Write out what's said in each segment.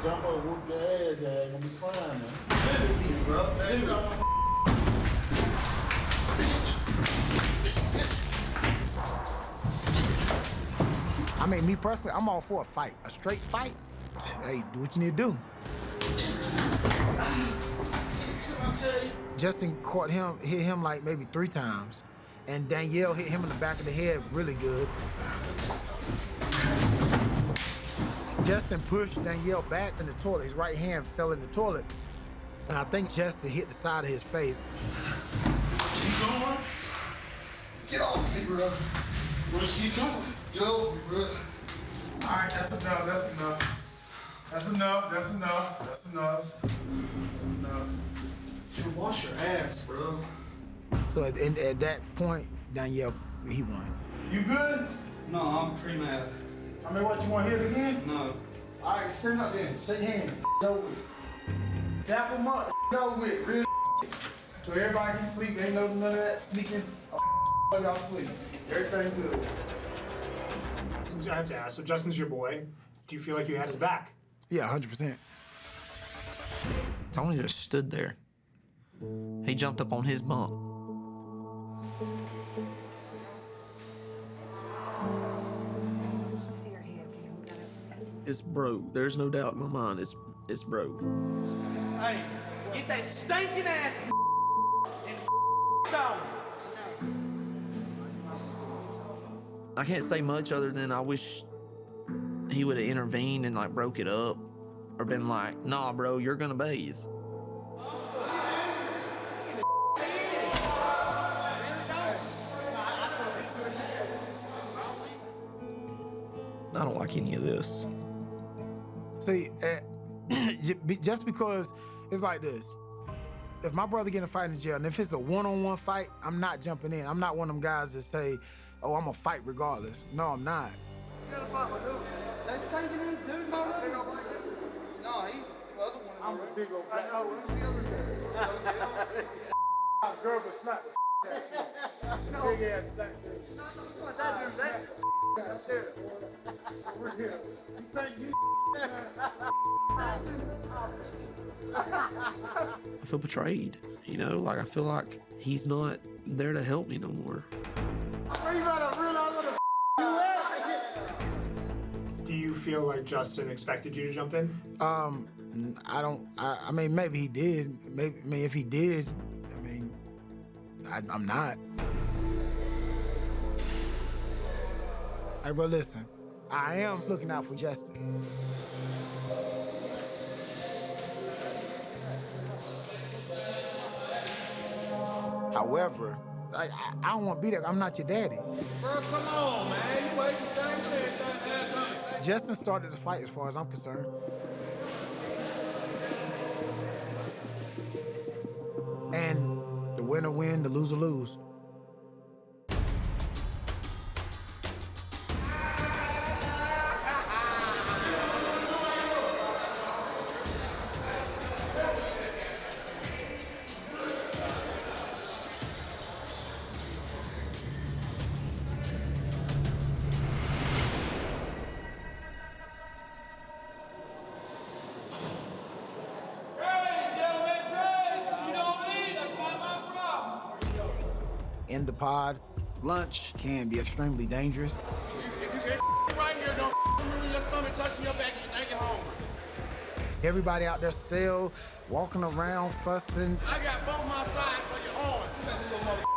jump up, whoop your ass, dad. Gonna be crying, man. I mean, me personally, I'm all for a fight. A straight fight, hey, do what you need to do. Justin hit him like maybe 3 times. And Danielle hit him in the back of the head really good. Justin pushed Danielle back in the toilet. His right hand fell in the toilet. And I think Justin hit the side of his face. She going? Get off me, bro. Where's she going? Get off me, bro. All right, that's enough, that's enough. That's enough, that's enough, that's enough. That's enough. Should wash your ass, bro. So at that point, Danielle, he won. You good? No, I'm pretty mad. I mean, what, you want to hit it again? No. All right, stand up then. Shake hands. Over with. Dap him up. Over with. Real. So everybody can sleep. Ain't none of that sneaking. Y'all sleep. Everything good. I have to ask, so Justin's your boy. Do you feel like you had his back? Yeah, 100%. Tony just stood there. He jumped up on his bunk. It's broke. There's no doubt in my mind it's broke. Hey, get that stinking ass and on. I can't say much other than I wish he would have intervened and like broke it up or been like, nah, bro, you're gonna bathe. I don't like any of this. See, just because it's like this. If my brother get in a fight in jail, and if it's a one-on-one fight, I'm not jumping in. I'm not one of them guys that say, oh, I'm gonna fight regardless. No, I'm not. You gotta fight with who? That stinking ass dude, my brother? No, he's the other one. I'm a big old black. I know, who's the other guy? Girl, but snap the out you. No. Big ass black dude. No, that dude, that dude. For real. You think you I feel betrayed, you know? Like, I feel like he's not there to help me no more. You gotta realize what the you at. Do you feel like Justin expected you to jump in? I don't, I mean, maybe he did. Maybe, I mean, if he did, I mean, I'm not. Hey, bro, listen. I am looking out for Justin. However, I don't want to be there. I'm not your daddy. Bro, come on, man. You wasting time there trying to ask something. Justin started the fight as far as I'm concerned. And the winner win, the loser lose. In the pod, lunch can be extremely dangerous. If you get right here, don't remember your stomach touching your back, you think you're hungry. Everybody out there sell, walking around, fussing. I got both my sides for your horn.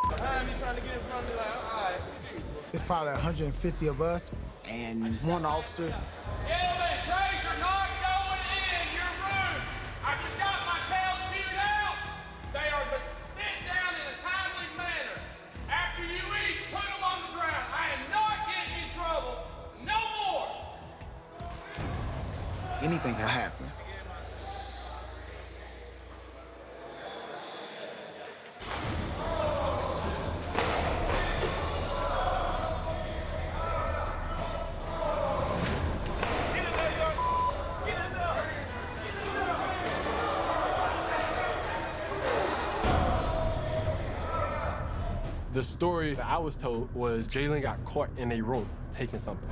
Behind me trying to get in front of me, like, all right. It's probably 150 of us and one officer. Gentlemen, trays are not going in your room. I just got my tail chewed out. They are sit down in a timely manner. After you eat, put them on the ground. I am not getting in trouble. No more. Anything can happen. The story that I was told was Jalen got caught in a room taking something.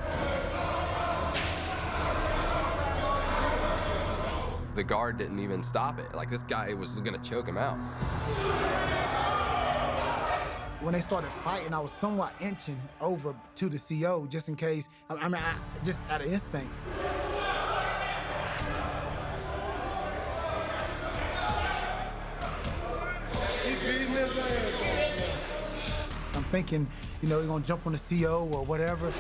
The guard didn't even stop it. Like, this guy was gonna choke him out. When they started fighting, I was somewhat inching over to the CO just in case. I mean, just out of instinct. Keep beating his ass. I'm thinking, you know, you're gonna jump on the CO or whatever.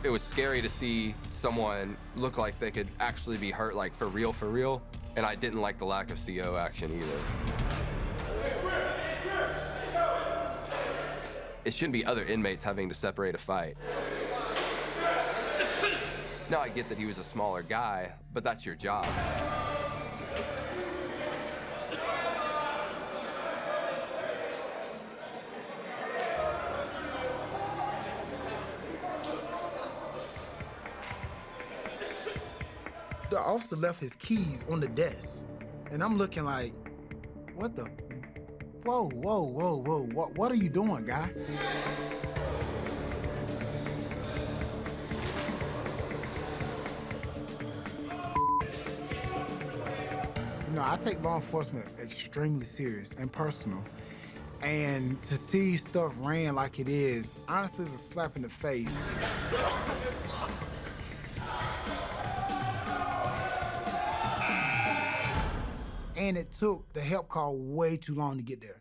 It was scary to see someone look like they could actually be hurt, like for real, and I didn't like the lack of CO action either. It shouldn't be other inmates having to separate a fight. Now I get that he was a smaller guy, but that's your job. The officer left his keys on the desk, and I'm looking like, what the? Whoa, whoa, whoa, whoa, what are you doing, guy? You know, I take law enforcement extremely serious and personal, and to see stuff ran like it is, honestly, is a slap in the face. And it took the help call way too long to get there.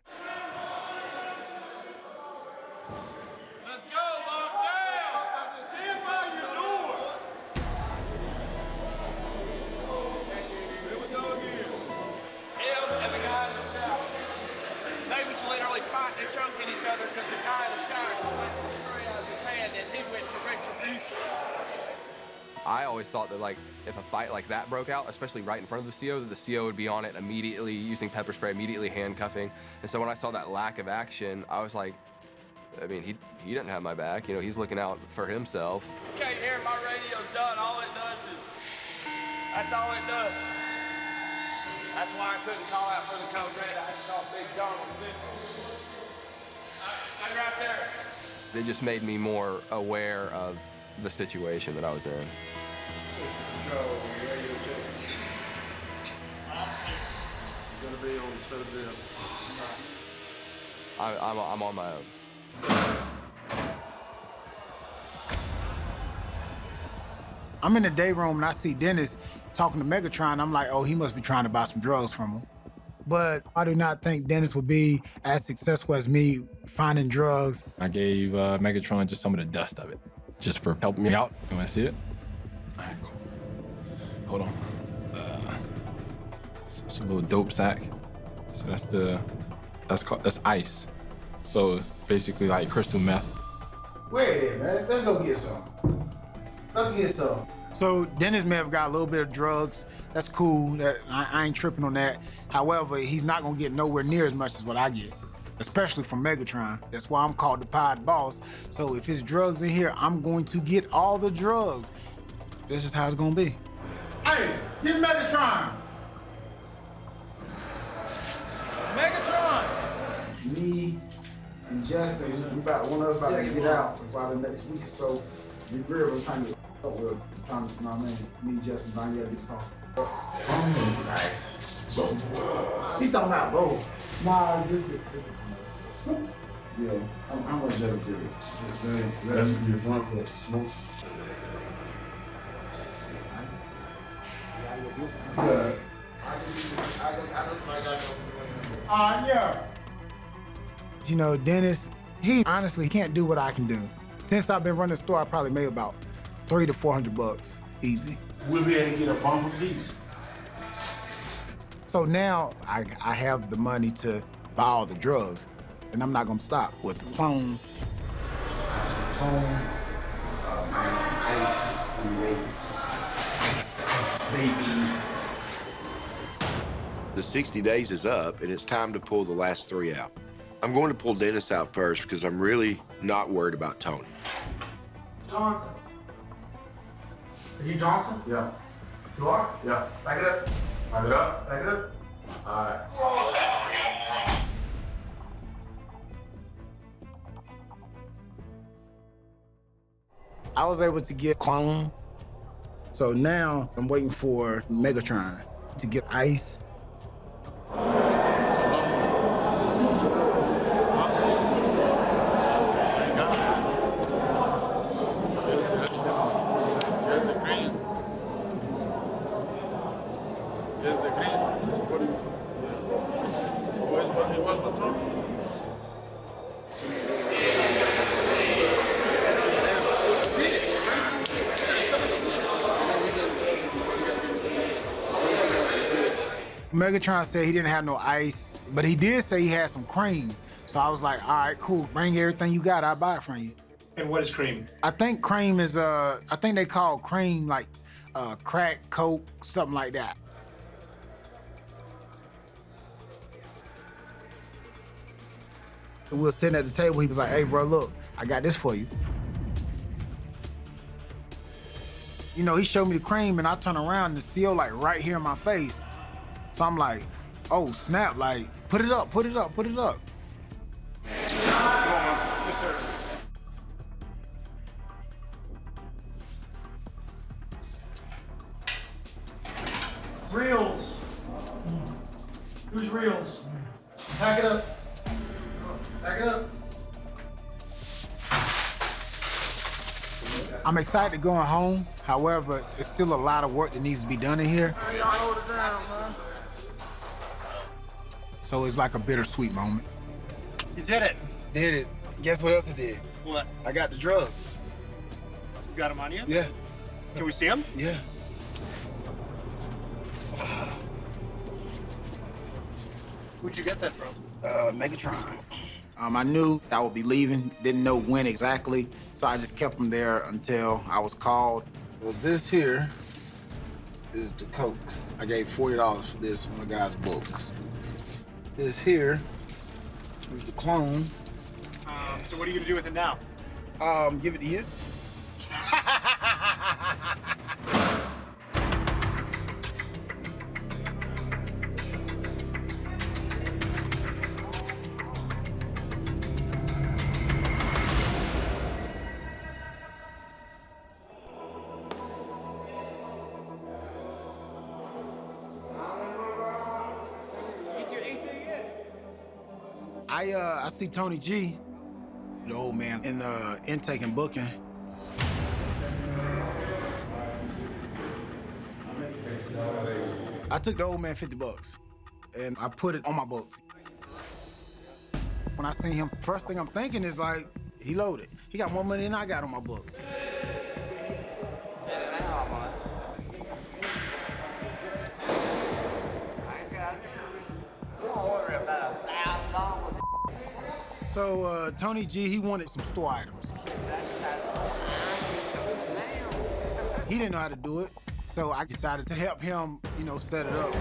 Let's go, lockdown! Stand by your door! Here we go again. Him and the guy in the shower. They was literally fighting and choking each other because the guy in the shower slipped the spray out of his hand and he went to retribution. I always thought that, like, if a fight like that broke out, especially right in front of the CO, that the CO would be on it immediately, using pepper spray, immediately handcuffing. And so when I saw that lack of action, I was like, I mean, he doesn't have my back. You know, he's looking out for himself. You can't hear my radio's done. All it does is, that's all it does. That's why I couldn't call out for the code red. I had to call Big John on Central. I'm right there. It just made me more aware of the situation that I was in. I'm on my own. I'm in the day room and I see Dennis talking to Megatron. I'm like, oh, he must be trying to buy some drugs from him. But I do not think Dennis would be as successful as me finding drugs. I gave Megatron just some of the dust of it, just for helping me out. You want to see it? All right, cool. Hold on. It's a little dope sack. So that's ice. So basically like crystal meth. Wait, man, let's go get some. Let's get some. So Dennis may have got a little bit of drugs. That's cool. I ain't tripping on that. However, he's not gonna get nowhere near as much as what I get, especially from Megatron. That's why I'm called the pod boss. So if his drugs in here, I'm going to get all the drugs. This is how it's gonna be. Hey, get Megatron! Megatron! Me and Justin, one of us about to get out by the next week or so. We really trying to get up with, trying to, you know what I mean? Me, Justin, Donnie, get this off. He talking about both. Nah, just Yeah, I'm gonna let him get it. That's your front for smoke. Yeah. Yeah. You know, Dennis, he honestly can't do what I can do. Since I've been running the store, I probably made about $300 to $400 easy. We'll be able to get a bumper piece. So now I have the money to buy all the drugs, and I'm not gonna stop with the clone. I got some ice and wait. Ice, baby. The 60 days is up, and it's time to pull the last 3 out. I'm going to pull Dennis out first because I'm really not worried about Tony. Johnson. Are you Johnson? Yeah. You are? Yeah. Back it up. Back it up. Back it up. All right. I was able to get clone. So now I'm waiting for Megatron to get ice. Here's the green. Here's the green. Where's Baton? Megatron said he didn't have no ice, but he did say he had some cream. So I was like, all right, cool, bring everything you got, I'll buy it from you. And what is cream? I think cream is, I think they call cream like crack, Coke, something like that. We were sitting at the table, he was like, hey bro, look, I got this for you. You know, he showed me the cream and I turn around and the seal like right here in my face. So I'm like, oh snap, like, put it up, put it up, put it up. Yes, sir. Reels. Who's Reels? Pack it up. Pack it up. I'm excited going home. However, it's still a lot of work that needs to be done in here. Hey, y'all hold it down, man. So it's like a bittersweet moment. You did it. Did it. Guess what else I did? What? I got the drugs. You got them on you? Yeah. Can we see them? Yeah. Where'd you get that from? Megatron. I knew I would be leaving, didn't know when exactly, so I just kept them there until I was called. Well, this here is the Coke. I gave $40 for this on the guy's books. This here is the clone. So what are you gonna do with it now? Give it to you. I see Tony G, the old man, in the intake and booking. I took the old man $50 and I put it on my books. When I seen him, first thing I'm thinking is like, he loaded. He got more money than I got on my books. So Tony G, he wanted some store items. He didn't know how to do it, so I decided to help him, you know, set it up.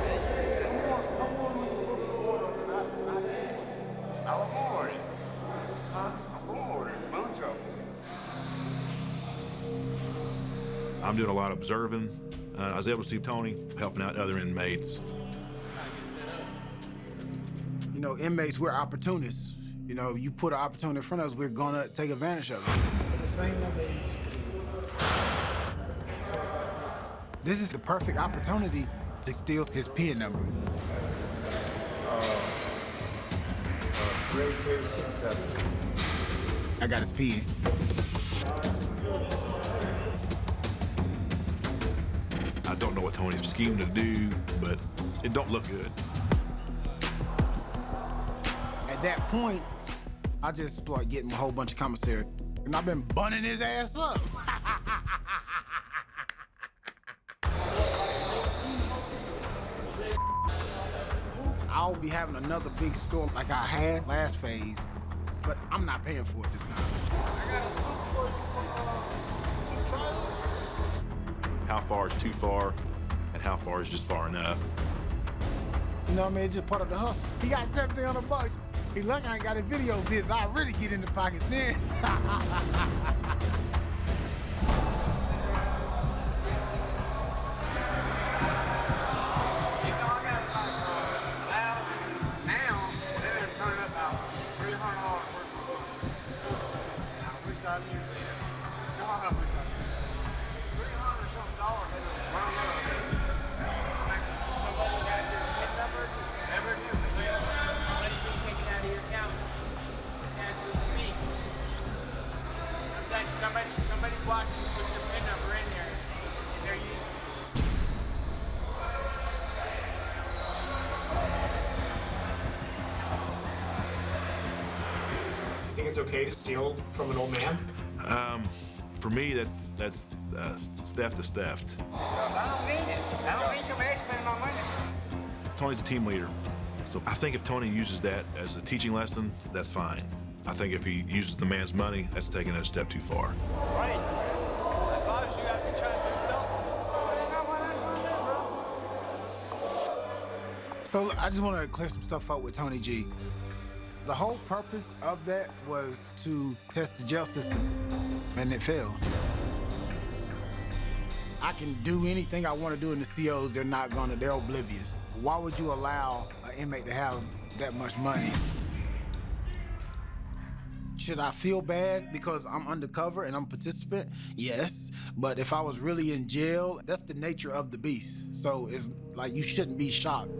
I'm doing a lot of observing. I was able to see Tony helping out other inmates. You know, inmates, we're opportunists. You know, you put an opportunity in front of us, we're gonna take advantage of it. The same number. This is the perfect opportunity to steal his PIN number. I got his PIN. I don't know what Tony's scheming to do, but it don't look good. At that point, I just started getting a whole bunch of commissary. And I've been bunning his ass up. I'll be having another big store like I had last phase, but I'm not paying for it this time. I got a suit for you from trailer. How far is too far, and how far is just far enough? You know what I mean? It's just part of the hustle. He got $1,700. He lucky I ain't got a video of this. I really get in the pocket then. Somebody watch you put your PIN number in there, and they're using it. You think it's okay to steal from an old man? For me, that's theft is theft. I don't need it. I don't need somebody spending my money. Tony's a team leader, so I think if Tony uses that as a teaching lesson, that's fine. I think if he uses the man's money, that's taking it a step too far. Right. I thought you got to be trying to do something. So I just want to clear some stuff up with Tony G. The whole purpose of that was to test the jail system, and it failed. I can do anything I want to do in the COs, they're oblivious. Why would you allow an inmate to have that much money? Should I feel bad because I'm undercover and I'm a participant? Yes, but if I was really in jail, that's the nature of the beast. So it's like you shouldn't be shocked.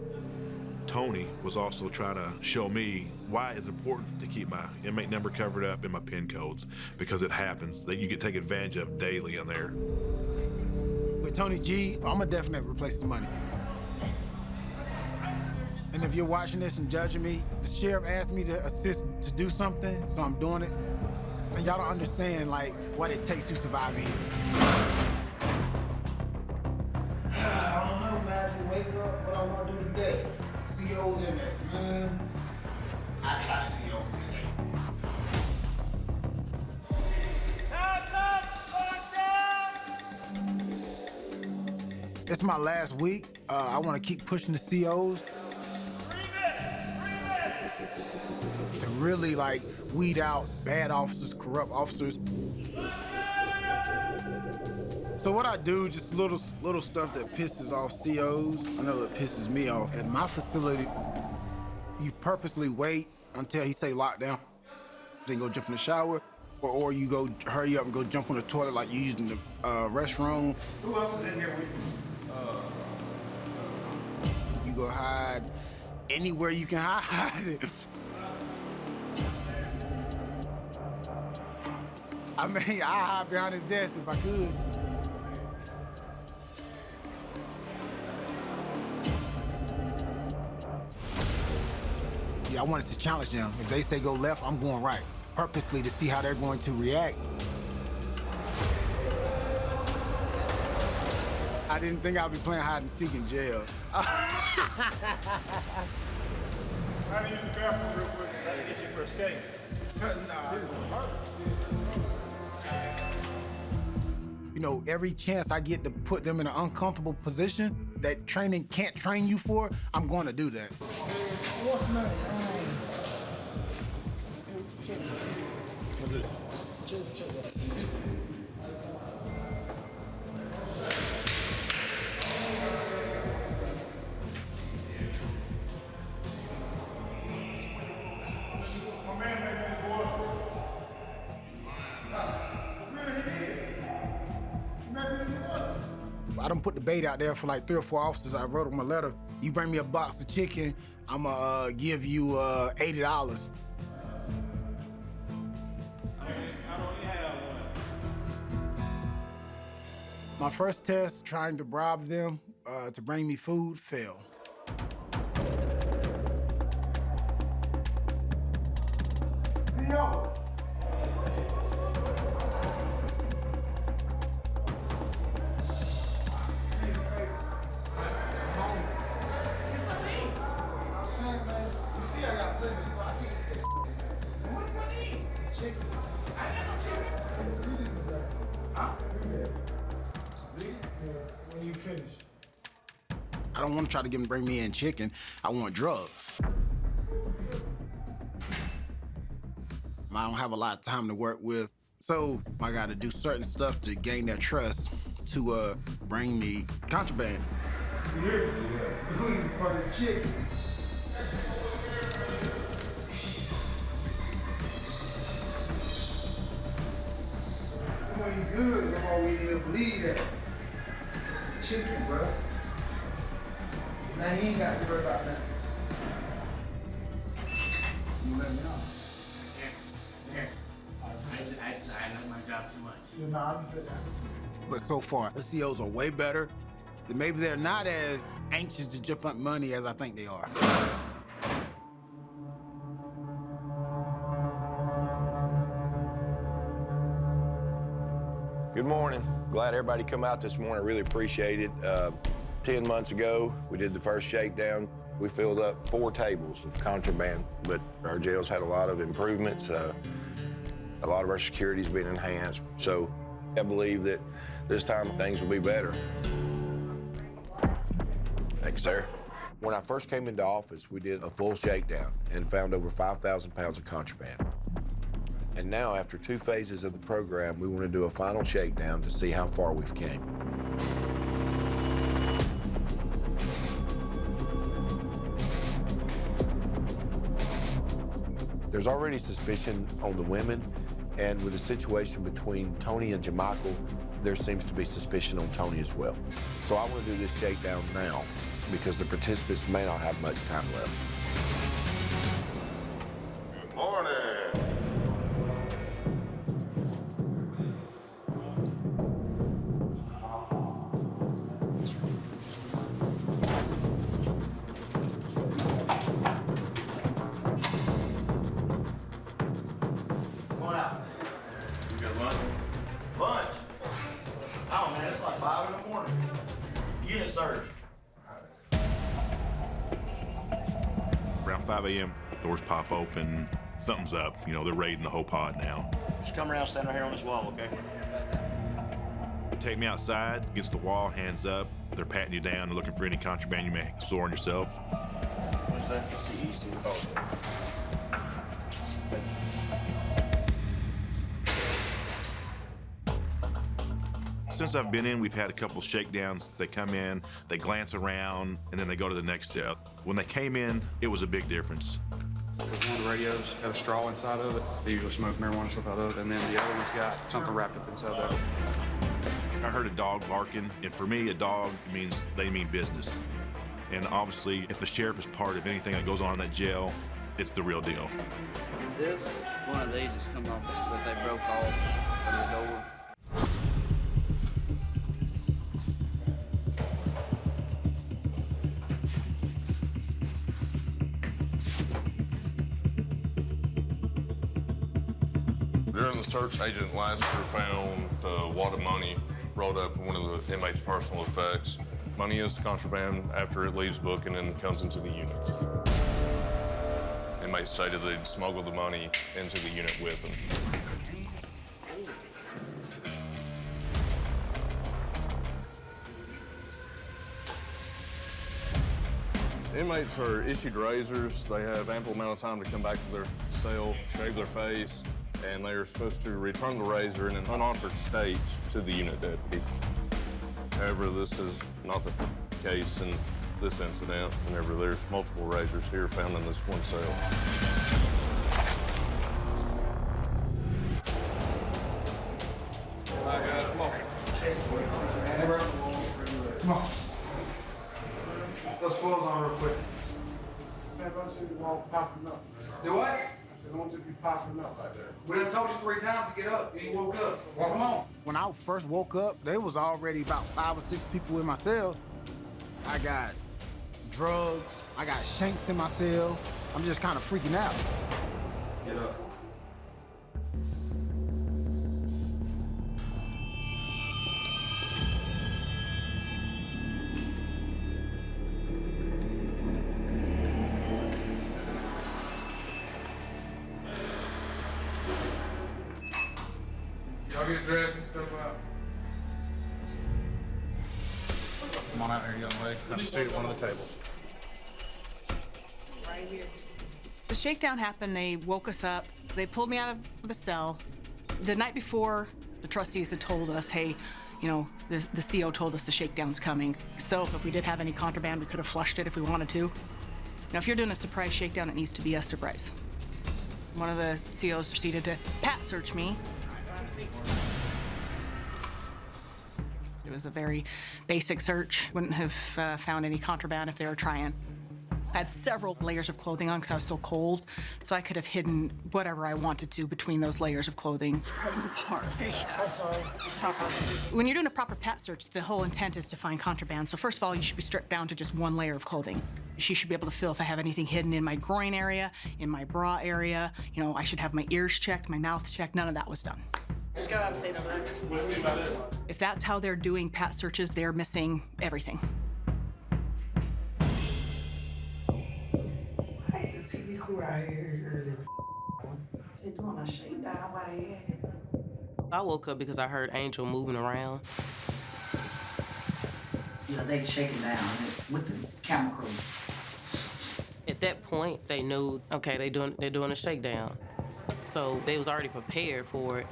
Tony was also trying to show me why it's important to keep my inmate number covered up and my PIN codes, because it happens that you get taken advantage of daily in there. With Tony G, I'm gonna definitely replace the money. And if you're watching this and judging me, the sheriff asked me to assist to do something, so I'm doing it. And y'all don't understand, like, what it takes to survive here. I don't know, man. To wake up, what I want to do today. COs inmates, man. I try to COs today. It's my last week. I want to keep pushing the COs. To really, like, weed out bad officers, corrupt officers. So what I do, just little stuff that pisses off COs. I know it pisses me off. At my facility, you purposely wait until he say lockdown, then go jump in the shower, or you go hurry up and go jump on the toilet like you using the restroom. Who else is in here with you? You go hide anywhere you can hide it. I mean, I hide behind his desk if I could. Yeah, I wanted to challenge them. If they say go left, I'm going right. Purposely to see how they're going to react. I didn't think I'd be playing hide and seek in jail. I had to use the bathroom real quick. Try to get you for escape. You know, every chance I get to put them in an uncomfortable position that training can't train you for, I'm going to do that. What's the name? What's it? I done put the bait out there for like 3 or 4 officers. I wrote them a letter. You bring me a box of chicken, I'ma give you $80. My first test, trying to bribe them to bring me food, failed. Theo! When you finish. I don't want to try to get him to bring me in chicken. I want drugs. I don't have a lot of time to work with, so I got to do certain stuff to gain their trust to bring me contraband. You hear me? Yeah. Who's for the chicken? Come on, you good. That's why we didn't believe that. It's some chicken, bro. Now you ain't got to worry about that. You let me know. Yeah. I know my job too much. You know, I'm good. But so far, the COs are way better. Maybe they're not as anxious to jump up money as I think they are. Good morning. Glad everybody come out this morning. Really appreciate it. 10 months ago, we did the first shakedown. We filled up 4 tables of contraband, but our jails had a lot of improvements. A lot of our security's been enhanced. So I believe that this time things will be better. Thanks, sir. When I first came into office, we did a full shakedown and found over 5,000 pounds of contraband. And now, after 2 phases of the program, we want to do a final shakedown to see how far we've came. There's already suspicion on the women, and with the situation between Tony and Jamichael, there seems to be suspicion on Tony as well. So I want to do this shakedown now because the participants may not have much time left. Good morning. Come on out. You got lunch? Lunch? Oh, man, it's like 5 in the morning. Unit surge. Around 5 a.m., doors pop open. Something's up. You know, they're raiding the whole pod now. Just come around, stand right here on this wall, okay? Take me outside, against the wall, hands up. They're patting you down. They're looking for any contraband you may store on yourself. What's that? It's the east end. Oh. Since I've been in, we've had a couple of shakedowns. They come in, they glance around, and then they go to the next step. When they came in, it was a big difference. One of the radios had a straw inside of it. They usually smoke marijuana stuff out of it, and then the other one's got something wrapped up inside that. I heard a dog barking, and for me, a dog means they mean business. And obviously, if the sheriff is part of anything that goes on in that jail, it's the real deal. This, one of these has come off that they broke off from the door. During the search, Agent Laster found a wad of money rolled up in one of the inmates' personal effects. Money is contraband after it leaves booking and comes into the unit. Inmates stated they'd smuggled the money into the unit with them. Inmates are issued razors. They have ample amount of time to come back to their cell, shave their face, and they are supposed to return the razor in an unaltered state to the unit deputy. However, this is not the case in this incident. Whenever there's multiple razors here found in this one cell. All right, guys, come on. Come on. Those clothes on real quick. Stand by the wall popping up. Do what? I said, don't just be popping up like that. We done told you 3 times to get up. You woke up. Well, come on. When I first woke up, there was already about 5 or 6 people in my cell. I got drugs, I got shanks in my cell. I'm just kind of freaking out. Get up. Y'all get dressed and stuff out. Come on out here, young lady. Have a seat at one of the tables. Right here. The shakedown happened, they woke us up, They pulled me out of the cell. The night before, the trustees had told us, hey, you know, the CO told us the shakedown's coming. So if we did have any contraband, we could have flushed it if we wanted to. Now, if you're doing a surprise shakedown, it needs to be a surprise. One of the COs proceeded to pat search me. It was a very basic search. Wouldn't have found any contraband if they were trying. I had several layers of clothing on because I was so cold, so I could have hidden whatever I wanted to between those layers of clothing. When you're doing a proper pat search, the whole intent is to find contraband. So first of all, you should be stripped down to just one layer of clothing. She should be able to feel if I have anything hidden in my groin area, in my bra area. You know, I should have my ears checked, my mouth checked. None of that was done. Just go up, say no back. If that's how they're doing pat searches, they're missing everything. Hey, the TV crew out here earlier. They doing a shakedown while they at it. I woke up because I heard Angel moving around. Yeah, they shaking down with the camera crew. At that point, they knew, okay, they're doing a shakedown. So they was already prepared for it.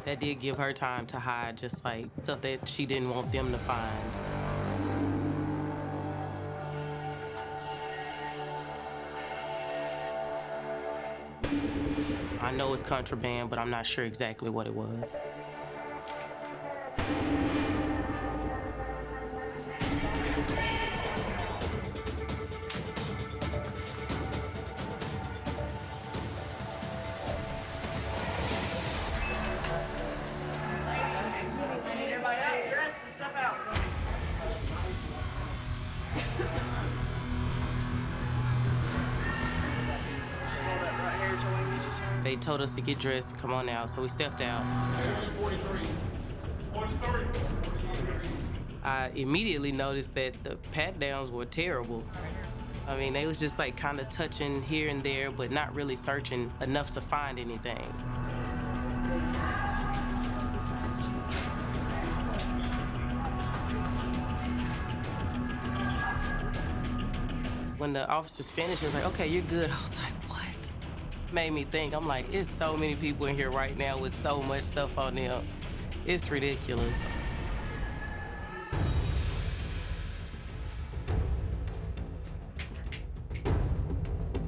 That did give her time to hide just like stuff that she didn't want them to find. I know it's contraband, but I'm not sure exactly what it was. Everybody out, dressed and stuff out. They told us to get dressed and come on out, so we stepped out. I immediately noticed that the pat downs were terrible. I mean, they was just like kind of touching here and there, but not really searching enough to find anything. When the officers finished, it was like, okay, you're good. I was like, what? Made me think, I'm like, it's so many people in here right now with so much stuff on them. It's ridiculous.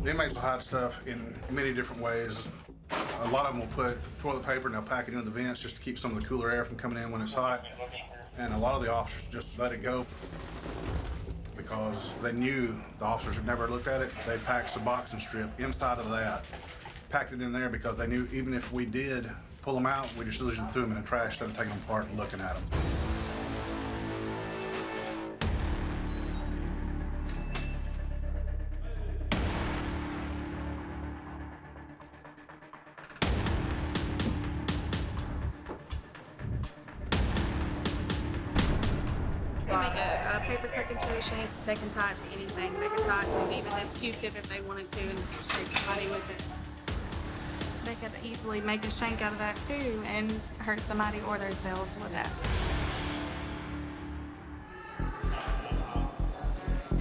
The inmates will hide stuff in many different ways. A lot of them will put toilet paper and they'll pack it into the vents just to keep some of the cooler air from coming in when it's hot. And a lot of the officers just let it go because they knew the officers had never looked at it. They packed Suboxone strip inside of that, packed it in there because they knew even if we did pull them out, we just usually threw them in the trash instead of taking them apart and looking at them. They make a paper clip into a shank. They can tie it to anything. They can tie it to even this Q-tip if they wanted to and just shake somebody with it. They could easily make a shank out of that too and hurt somebody or themselves with that.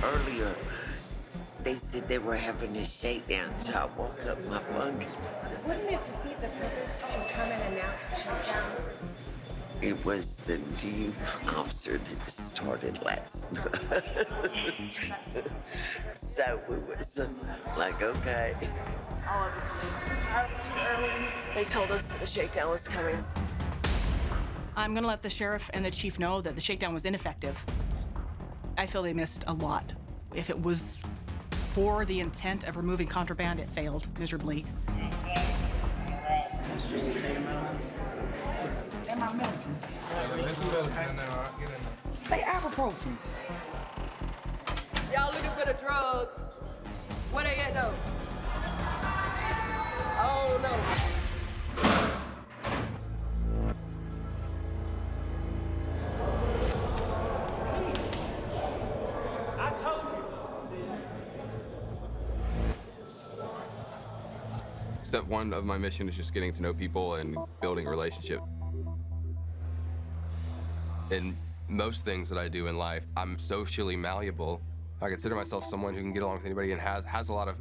Earlier, they said they were having a shakedown, so I woke up my bunk. Wouldn't it defeat the purpose to come and announce a shakedown? It was the new officer that just started last night. So we was like, okay. All of us knew. Early, they told us that the shakedown was coming. I'm gonna let the sheriff and the chief know that the shakedown was ineffective. I feel they missed a lot. If it was for the intent of removing contraband, it failed miserably. It's just the same amount. And my medicine. Let's do medicine in there, all right? Get in there. They ibuprofens. Y'all looking for the drugs. Where they at though? Oh no. I told you. Step one of my mission is just getting to know people and building a relationship. In most things that I do in life, I'm socially malleable. I consider myself someone who can get along with anybody and has a lot of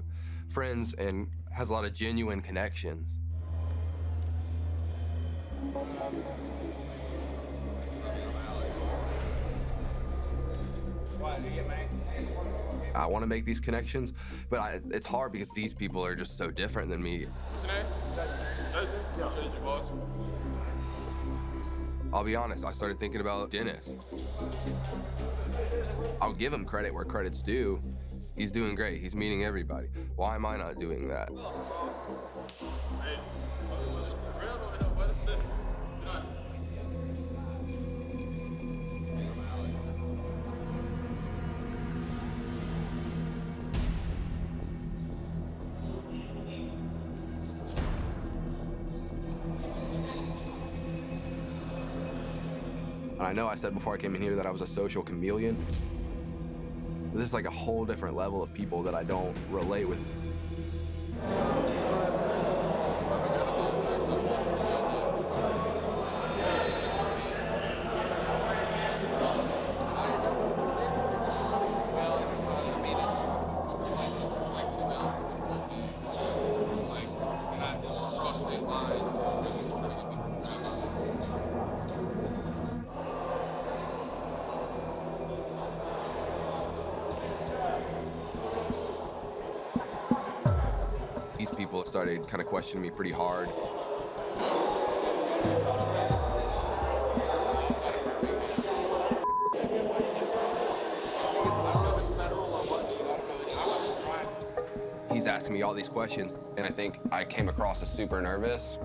friends and has a lot of genuine connections. I want to make these connections, but it's hard because these people are just so different than me. What's your name? Jason? Yeah. Jason, boss. I'll be honest, I started thinking about Dennis. I'll give him credit where credit's due. He's doing great. He's meeting everybody. Why am I not doing that? Hey, real over here, buddy. Sit. Get on. And I know I said before I came in here that I was a social chameleon. But this is like a whole different level of people that I don't relate with. These people started kind of questioning me pretty hard. He's asking me all these questions, and I think I came across as super nervous.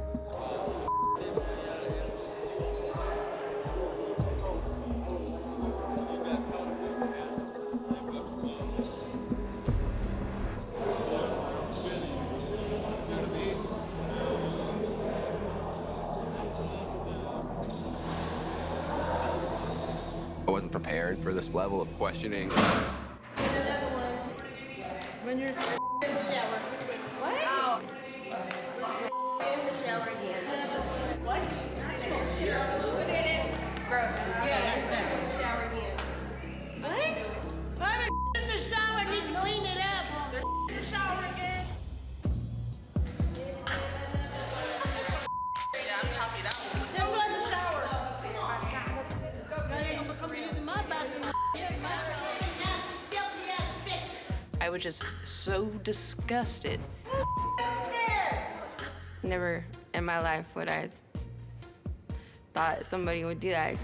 I wasn't prepared for this level of questioning. When you're in the shower. What? Oh. In the shower again. What? Who did it? Gross. Yeah, in the shower again. What? I'm in the shower. I need to clean it up. They're in the shower again. Yeah, I'm happy that one. That's why in the shower. I'm gonna come using my bathroom. I was just so disgusted. Never in my life would I thought somebody would do that.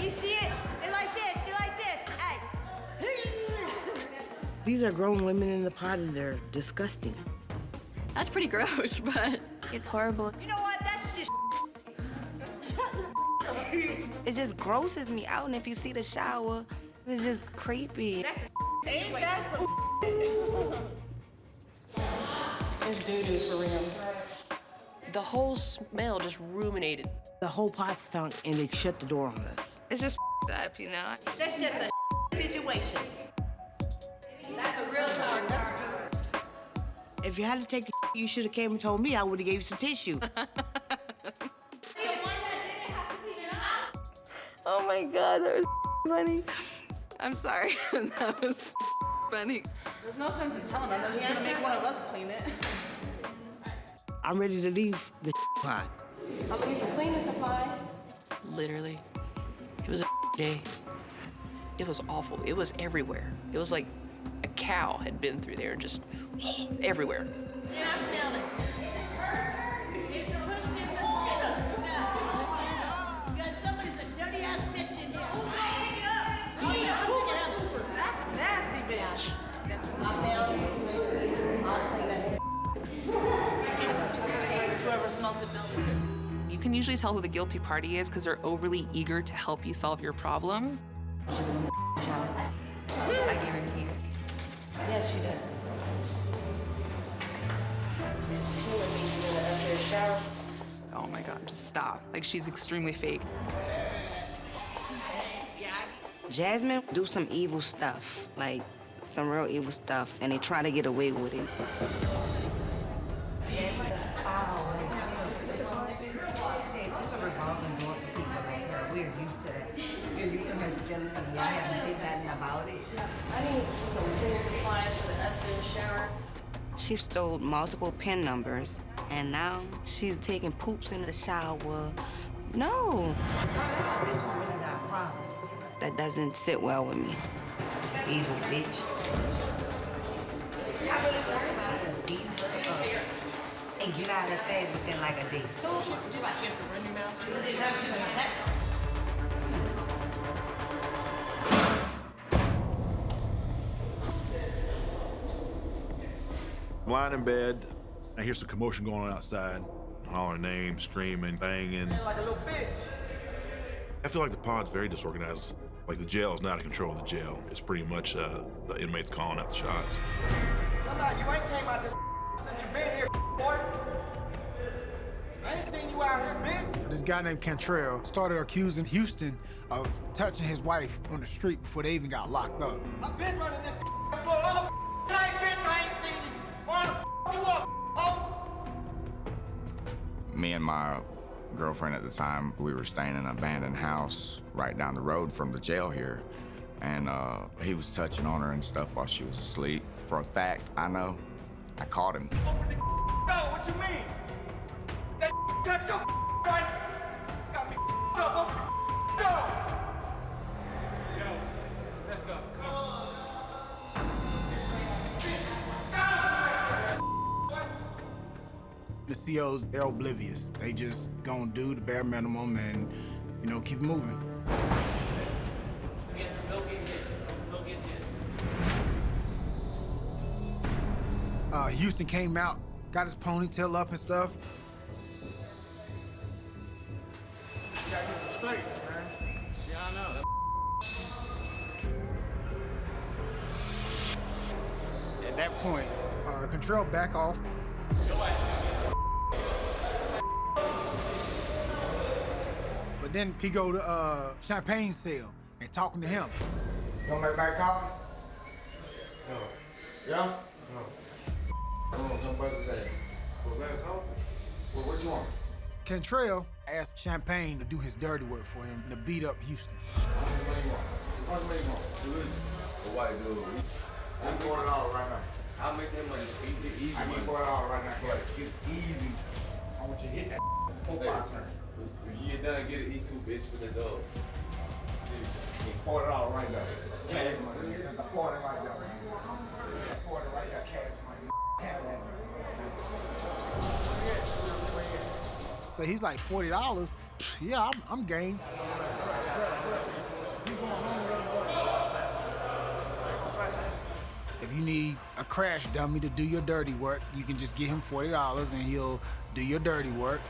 You see it? They like this. They like this. Hey. These are grown women in the pot and they're disgusting. That's pretty gross, but it's horrible. You know what? That's just. It just grosses me out, and if you see the shower, it's just creepy. Ain't that some It's doo-doo for real. The whole smell just ruminated. The whole pot stunk and they shut the door on us. It's just up, you know? That's just a situation. That's a real hard. If you had to take the you should have came and told me. I would have gave you some tissue. Oh my God, that was funny. I'm sorry, that was funny. There's no sense in telling them. That's gonna make one of us clean it. I'm ready to leave the pot. How long you clean the supply? Literally. It was a day. It was awful. It was everywhere. It was like a cow had been through there, just everywhere. And I smell it. It's pushed in the You got somebody's a dirty ass bitch in here. Who's gonna pick it up? Oh, yeah, I'll pick it up. That's a nasty bitch. I'm down. I'll clean that. Whoever smells it knows it. You can usually tell who the guilty party is because they're overly eager to help you solve your problem. I guarantee it. Yes, she did. Oh my God, just stop. Like, she's extremely fake. Jasmine do some evil stuff, like some real evil stuff, and they try to get away with it. She said this is a revolving door for people like her. We're used to that. We're used to her stealing, and y'all haven't did nothing about it. I need some She stole multiple PIN numbers, and now she's taking poops in the shower. No. That doesn't sit well with me. Evil bitch. And get out and say it within like a day. I'm lying in bed. I hear some commotion going on outside. Hollering names, screaming, banging. Like a little bitch. I feel like the pod's very disorganized. Like the jail is not in control of the jail. It's pretty much the inmates calling out the shots. Come out, you ain't came out this since you been here, boy. I ain't seen you out here, bitch. This guy named Cantrell started accusing Houston of touching his wife on the street before they even got locked up. I've been running this floor all night, bitch. I ain't seen you. Why the you up, ho? Me and my girlfriend at the time, we were staying in an abandoned house right down the road from the jail here. And he was touching on her and stuff while she was asleep. For a fact, I know, I caught him. Open the door, what you mean? That touch your wife. Got me up, open the door. Yo, let's go. The COs, they're oblivious. They just gonna do the bare minimum and, you know, keep moving. Houston came out, got his ponytail up and stuff. You gotta get some straight, man. Yeah, I know. At that point, Cantrell back off. But then he go to Champagne's cell and talking to him. You want to make back coffee? No. Yeah? No. What you want? Cantrell asked Champagne to do his dirty work for him to beat up Houston. How much money you want? The white dude. I'm pouring it all right now. I'll make that money easy. I need pour it all right now. Yeah, get it easy. I want you to hit that 4 5 turn. When you get done, get it E2, bitch, with the dog. Pour it all right now. Cash money. Pour it right now. Pour it right now. Cash money. So he's like $40. Yeah, I'm game. If you need a crash dummy to do your dirty work, you can just give him $40 and he'll do your dirty work.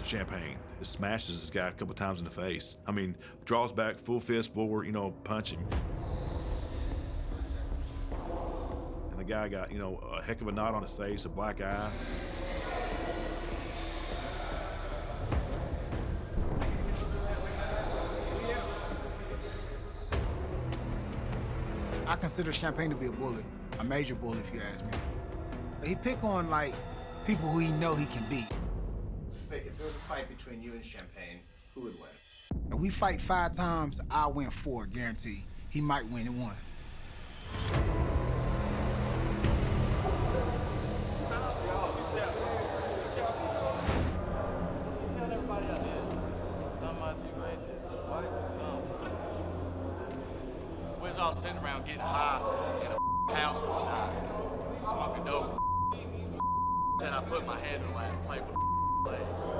Champagne. It smashes this guy a couple times in the face. I mean, draws back, full fist forward, you know, punch him. And the guy got, you know, a heck of a knot on his face, a black eye. I consider Champagne to be a bully, a major bully if you ask me. He pick on like people who he know he can beat. If there was a fight between you and Champagne, who would win? If we fight 5 times, I'll win 4, guaranteed. He might win in 1. Where's was all sitting around getting high in a house one night, smoking dope. Said I put my head in the lap and played with legs.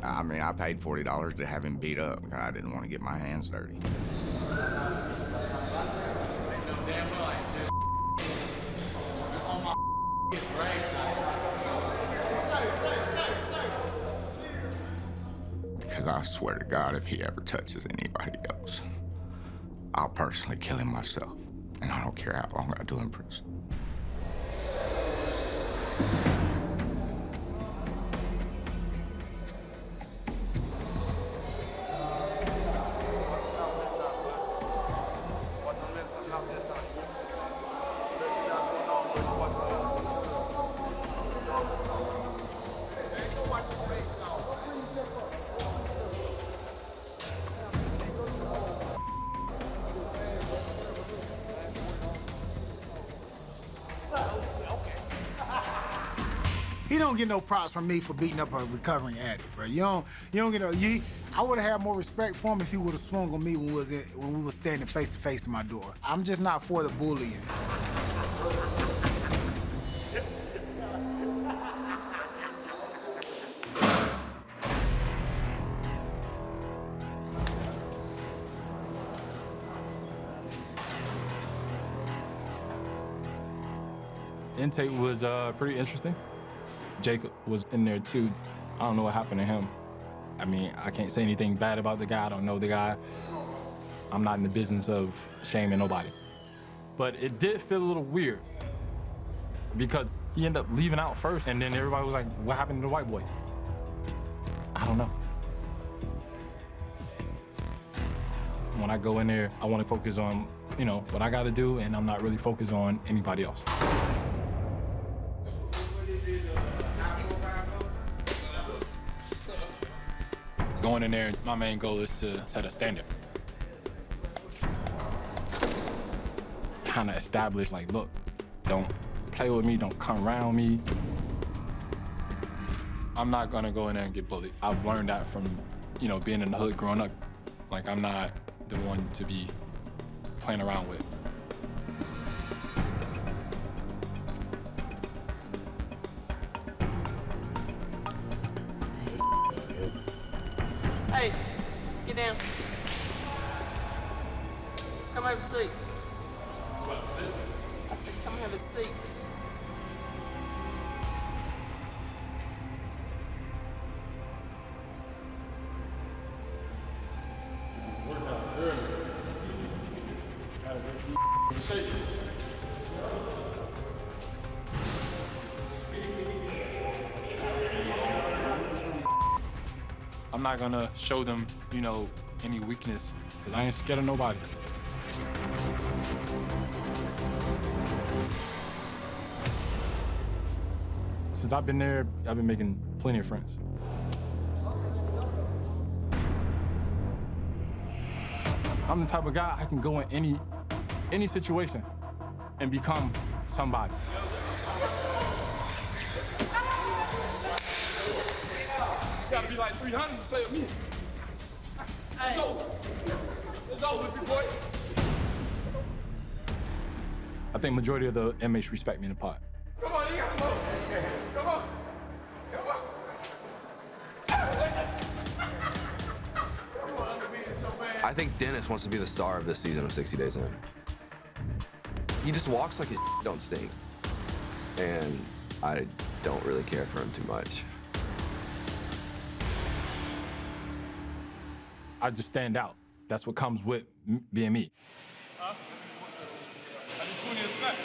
I mean, I paid $40 to have him beat up because I didn't want to get my hands dirty. Because I swear to God, if he ever touches anybody else, I'll personally kill him myself. And I don't care how long I do in prison. He don't get no props from me for beating up a recovering addict, bro. You don't get no. I would have had more respect for him if he would have swung on me when we was standing face to face in my door. I'm just not for the bullying. Intake was pretty interesting. Jacob was in there too. I don't know what happened to him. I mean, I can't say anything bad about the guy. I don't know the guy. I'm not in the business of shaming nobody. But it did feel a little weird because he ended up leaving out first, and then everybody was like, what happened to the white boy? I don't know. When I go in there, I want to focus on, what I got to do, and I'm not really focused on anybody else. Going in there, my main goal is to set a standard. Kind of establish, like, look, don't play with me, don't come around me. I'm not gonna go in there and get bullied. I've learned that from, being in the hood growing up. Like, I'm not the one to be playing around with. Hey, get down. Come have a seat. I said, come have a seat. I'm not gonna show them, any weakness, because I ain't scared of nobody. Since I've been there, I've been making plenty of friends. I'm the type of guy I can go in any situation and become somebody. You gotta be like 300 to play with me. It's over. It's over with you, boy. I think majority of the inmates respect me in the pod. Come on, you got to move. Come on. Come on. I think Dennis wants to be the star of this season of 60 Days In. He just walks like his don't stink. And I don't really care for him too much. I just stand out. That's what comes with being me. Huh? I just 20 a set.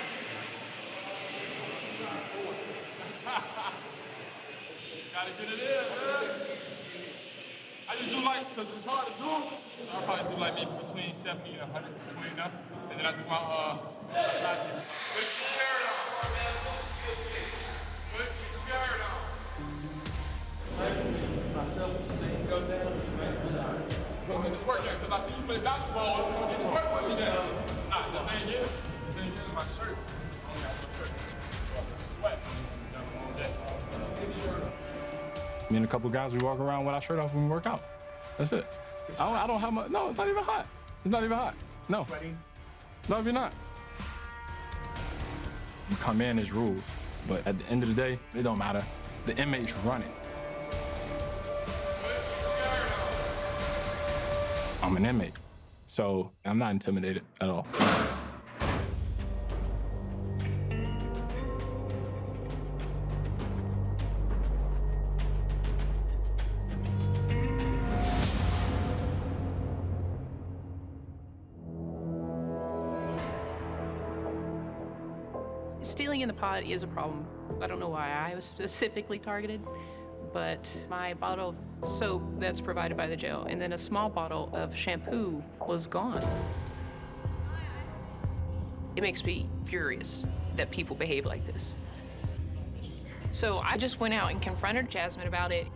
Gotta get it in, man. I just do because it's hard to do. So I'll probably do maybe between 70 and 100 between them. And then I do my side twist. Put your shirt on. Put your shirt on. Myself, go down. This work because I see you play basketball. You don't get this work with me now. Nah, the thing is my shirt. I don't got no shirt. Sweat. Me and a couple guys, we walk around with our shirt off when we work out. That's it. I don't have no, it's not even hot. It's not even hot. No. No, you're not. You come in as rules, but at the end of the day, it don't matter. The inmates run it. I'm an inmate, so I'm not intimidated at all. Stealing in the pod is a problem. I don't know why I was specifically targeted, but my bottle of soap that's provided by the jail and then a small bottle of shampoo was gone. It makes me furious that people behave like this. So I just went out and confronted Jasmine about it.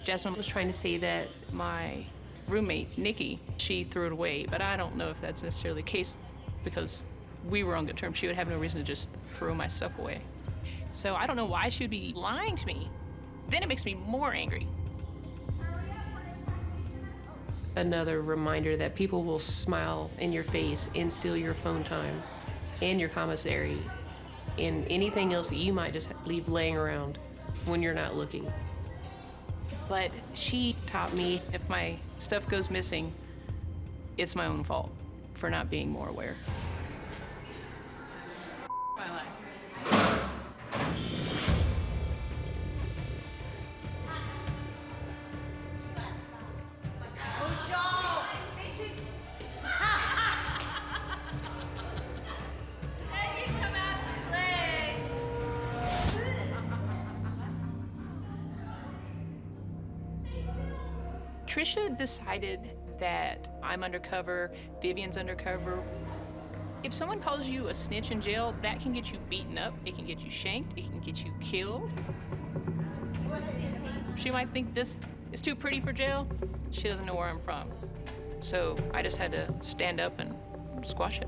Jasmine was trying to say that my roommate, Nikki, she threw it away, but I don't know if that's necessarily the case because we were on good terms. She would have no reason to just throw my stuff away. So I don't know why she would be lying to me. Then it makes me more angry. Another reminder that people will smile in your face and steal your phone time and your commissary and anything else that you might just leave laying around when you're not looking. But she taught me if my stuff goes missing, it's my own fault for not being more aware. My life. Trisha decided that I'm undercover, Vivian's undercover. If someone calls you a snitch in jail, that can get you beaten up, it can get you shanked, it can get you killed. She might think this is too pretty for jail. She doesn't know where I'm from. So I just had to stand up and squash it.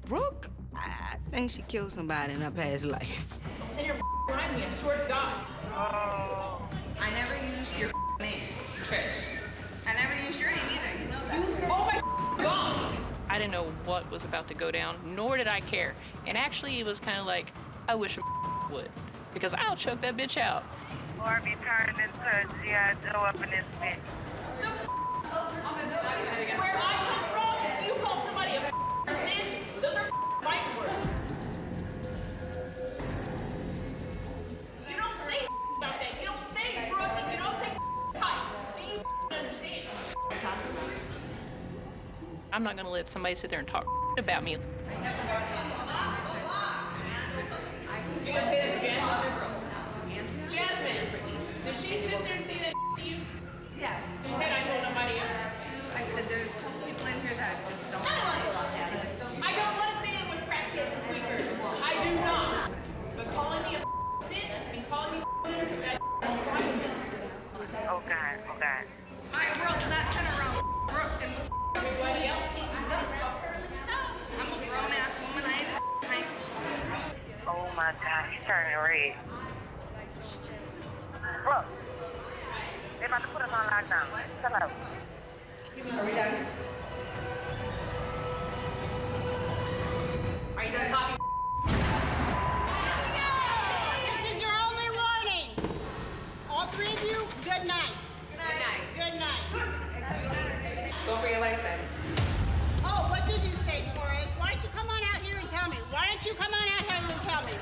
Brooke, I think she killed somebody in her past life. Send your behind me, I swear to God. Oh. I never used your name. Trish. I never used your name either, you know that. Oh my God! I didn't know what was about to go down, nor did I care. And actually, it was kind of like, I wish a would, because I'll choke that bitch out. Or be turned into G.I. Joe up in this bitch. Where I come from, if you call somebody a snitch, those are fight words. You don't say about that. You don't say Brooke, and you don't say Pike. Do you understand? I'm not gonna let somebody sit there and talk about me. You gonna say this again? Jasmine, did she sit there and say that to you? Yeah. You said I told nobody else. I said there's people in here that just don't. I don't want to fit in with crackheads and tweakers. I do not. But calling me a snitch and calling me that don't fly with me. Okay, okay. My world's not centered around Brooke and everybody else. I'm a grown-ass woman. I ain't in high school. Oh my God, he's turning red. Look, they're about to put us on lockdown. Chill out. Are we done? Are you done talking? This is your only warning. All three of you, good night. Good night. Good night. Go for your license. Oh, what did you say, Suarez? Why don't you come on out here and tell me? Why don't you come on out here and tell me?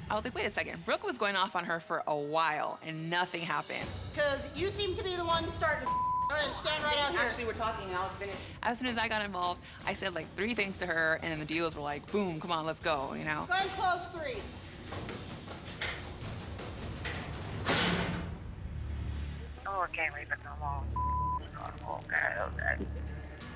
I was like, wait a second. Brooke was going off on her for a while and nothing happened. Because you seem to be the one starting. All right, stand right out here. Actually, we're talking now. Let's finish. As soon as I got involved, I said like 3 things to her, and then the deals were like, boom, come on, let's go, you know? Go and close 3. Oh, I can't read it no more. Okay.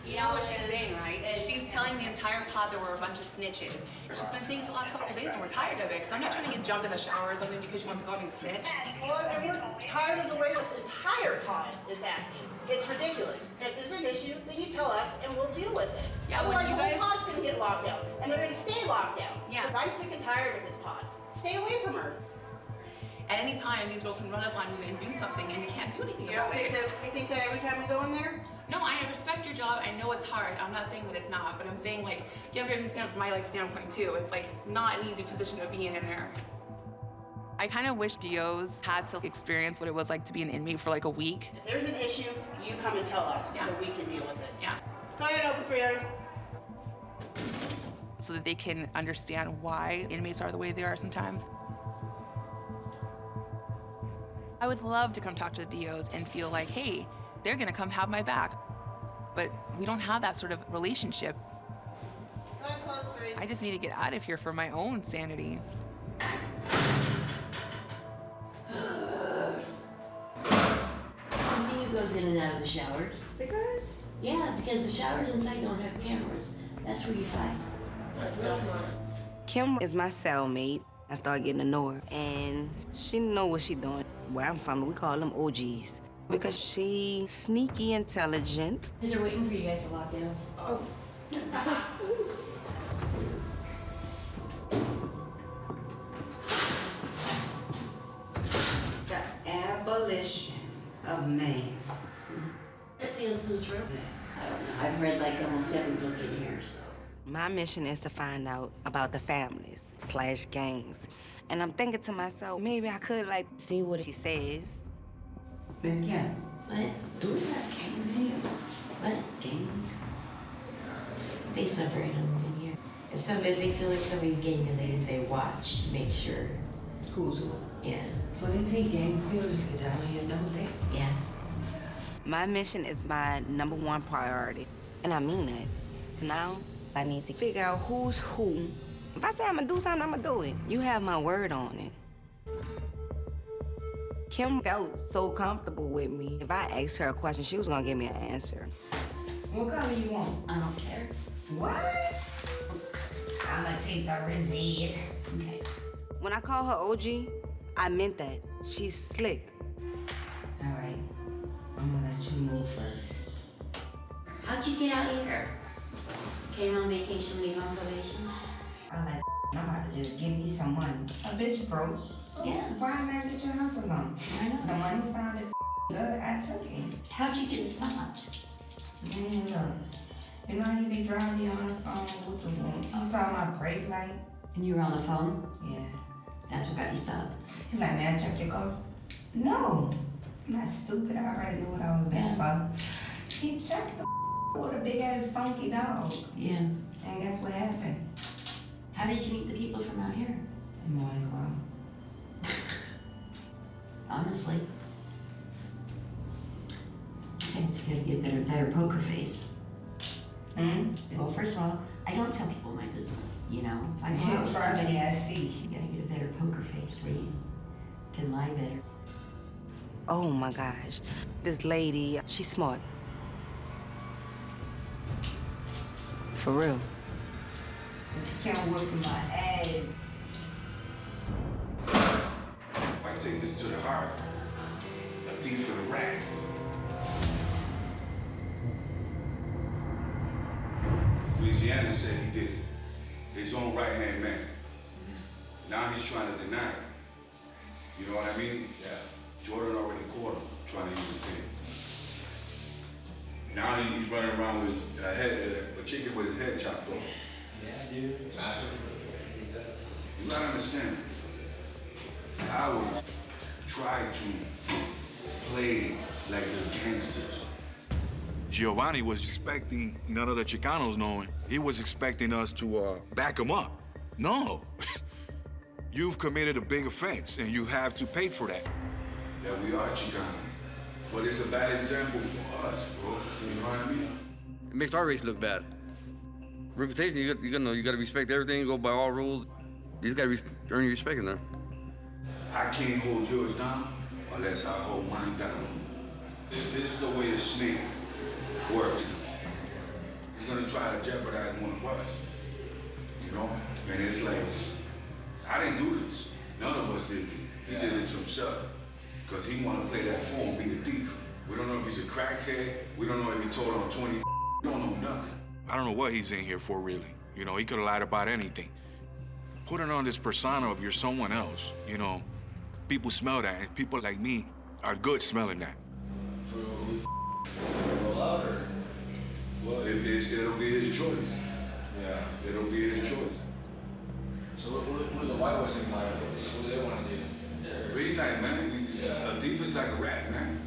You know what she's saying, right? She's telling the entire pod that we're a bunch of snitches. She's been saying it the last couple of days, and we're tired of it. Because I'm not trying to get jumped in the shower or something because she wants to call me a snitch. Well, and we're tired of the way this entire pod is acting. It's ridiculous. If there's an issue, then you tell us and we'll deal with it. Yeah, when otherwise you the guys- whole pod's gonna get locked down. And they're gonna stay locked down. Yeah. Because I'm sick and tired of this pod. Stay away from her. At any time, these girls can run up on you and do something, and you can't do anything You about don't think it. that we think that every time we go in there? No, I respect your job. I know it's hard. I'm not saying that it's not, but I'm saying like you have to understand from my like standpoint too. It's like not an easy position to be in there. I kind of wish DOs had to experience what it was like to be an inmate for like a week. If there's an issue, you come and tell us so we can deal with it. Yeah. Go ahead, open 300. So that they can understand why inmates are the way they are sometimes. I would love to come talk to the DOs and feel like, hey, they're gonna come have my back. But we don't have that sort of relationship. Go ahead, close 3. I just need to get out of here for my own sanity. I see who goes in and out of the showers. They good? Yeah, because the showers inside don't have cameras. That's where you fight. Kim is my cellmate. I started getting to know her, and she know what she doing. Where I'm from, we call them OGs. Because she sneaky intelligent. Is they're waiting for you guys to lock down. Oh. The abolition of man. Let's see us lose room. I don't know. I've read like almost every book in here, so. My mission is to find out about the families / gangs. And I'm thinking to myself, maybe I could like see what she says. Miss Kim. What? Do we have gangs in here? What? Gangs? They separate them in here. If they feel like somebody's gang related, they watch to make sure. Who's who? Yeah. So they take gangs seriously down here, don't they? Yeah. My mission is my #1 priority, and I mean it. Now, I need to figure out who's who. If I say I'm gonna do something, I'm gonna do it. You have my word on it. Kim felt so comfortable with me. If I asked her a question, she was gonna give me an answer. What color you want? I don't care. What? I'ma take the receipt. Okay. When I call her OG, I meant that. She's slick. All right. I'm gonna let you move first. How'd you get out here? Came on vacation, leave on probation? I'm like, I'm about to just give me some money. A bitch broke. So Yeah. why not get your hustle on? I know. The money sounded good. I took it. How'd you get stopped? Man, look. You know how you be driving me on the phone with the woman? He saw my brake light. And you were on the phone? Yeah. That's what got you stopped. He's like, man, check your car. No. I'm not stupid. I already knew what I was there for. He checked the with a big ass funky dog. Yeah. And guess what happened? How did you meet the people from out here? In Morning Ground. Honestly. I just gotta get a better poker face. Well, first of all, I don't tell people my business, you know? I go out with Trust somebody, me, I see. You gotta get a better poker face where you can lie better. Oh my gosh. This lady, she's smart. For real. Can't whip my ass. Might take this to the heart. A thief for the rat. Louisiana said he did it. His own right-hand man. Now he's trying to deny it. You know what I mean? Yeah. Jordan already caught him trying to use the thing. Now he's running around with a chicken with his head chopped off. Yeah, dude. You gotta understand, I would try to play like the gangsters. Giovanni was expecting none of the Chicanos knowing. He was expecting us to back him up. No. You've committed a big offense, and you have to pay for that. That we are Chicano. But it's a bad example for us, bro. You know what I mean? It makes our race look bad. Reputation, you gotta respect everything, go by all rules. You just gotta earn your respect in there. I can't hold yours down unless I hold mine down. This is the way a snake works. He's gonna try to jeopardize one of us, you know? And it's like, I didn't do this. None of us did it. He did it to himself because he wanted to play that phone, be a thief. We don't know if he's a crackhead. We don't know if he told on 20. We don't know nothing. I don't know what he's in here for, really. You know, he could have lied about anything. Putting on this persona of you're someone else, you know, people smell that, and people like me are good smelling that. Well, it'll be his choice. Yeah. It'll be his choice. So what do the white boys think like? What do they want to do? Really like, man. A thief is like a rat, man.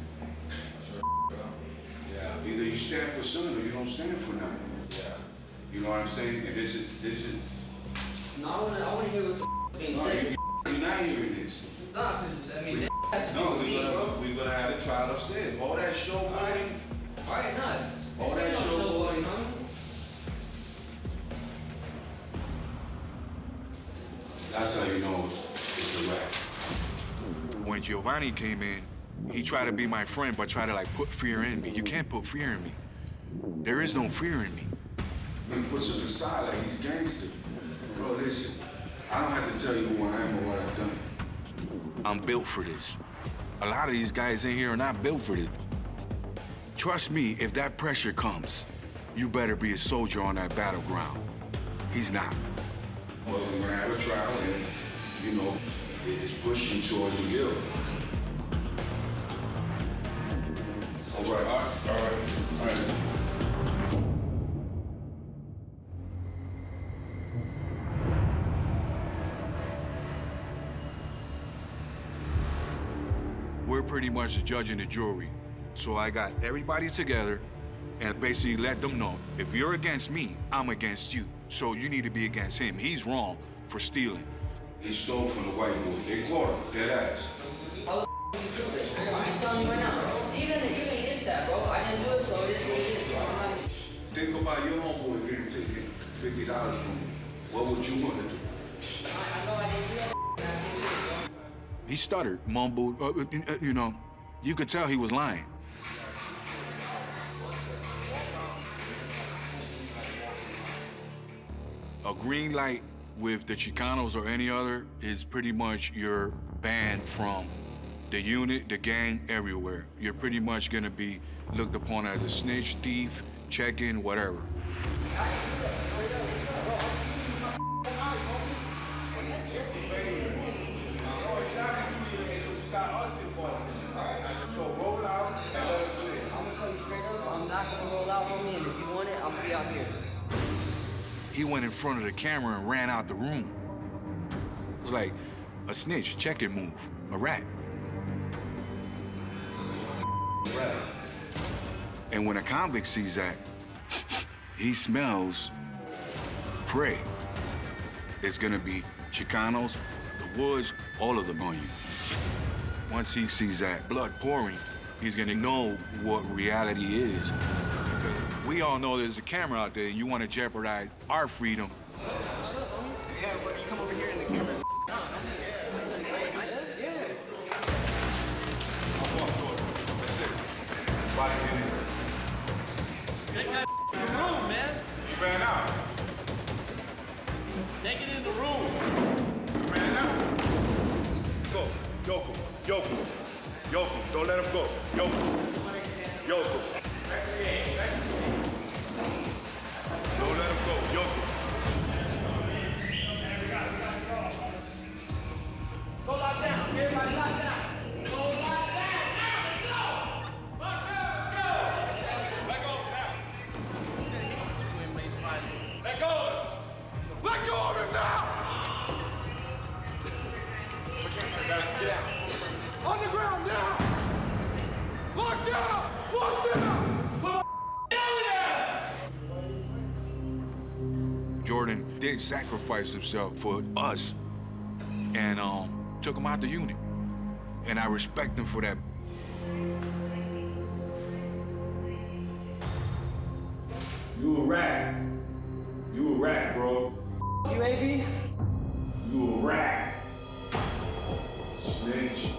Yeah. Either you stand for something or you don't stand for nothing. Yeah. You know what I'm saying? And this is. No, I want to hear what being said. You're not hearing this. No, because, I mean, that's No, we're gonna have a trial upstairs. All that showboating. All right, no. All that showboating. That's how you know it's a rat. When Giovanni came in, he tried to be my friend, but tried to like put fear in me. You can't put fear in me. There is no fear in me. He puts us aside like he's gangster. Bro, listen, I don't have to tell you who I am or what I've done. I'm built for this. A lot of these guys in here are not built for this. Trust me, if that pressure comes, you better be a soldier on that battleground. He's not. Well, we're gonna have a trial and, you know, it's pushing towards the guilt. All right. We're pretty much the judge and the jury. So I got everybody together and basically let them know, if you're against me, I'm against you. So you need to be against him. He's wrong for stealing. He stole from the white boy. They caught him, dead ass. How the you do this? I'm telling you right now, bro. Even if that, bro, I didn't do it, so it's what it is, bro. Think about your homeboy getting taken $50 from you. What would you want to do? I know I didn't do that. He stuttered, mumbled, you know, you could tell he was lying. A green light with the Chicanos or any other is pretty much you're banned from the unit, the gang, everywhere. You're pretty much gonna be looked upon as a snitch, thief, check-in, whatever. So roll out and let us do it. I'm gonna tell you straight up, I'm not gonna roll out on me, and if you want it, I'm gonna be out here. He went in front of the camera and ran out the room. It was like a snitch, check-in move, a rat. And when a convict sees that, he smells prey. It's gonna be Chicanos, the woods, all of them on you. Once he sees that blood pouring, he's gonna know what reality is. We all know there's a camera out there and you wanna jeopardize our freedom. Yeah, but you come over here and the camera's Get that in the room, man. You ran out. Take it in the room. You ran out. Go. Yoko. Don't let him go. Yoko. Don't let him go. Yoko. Go lock down. Everybody Let go of him now! Get out. On the ground now! Lock down! Lock down! Jordan did sacrifice himself for us and took him out the unit. And I respect him for that. You a rat. You a rat, bro. You AB? You a rat. Snitch.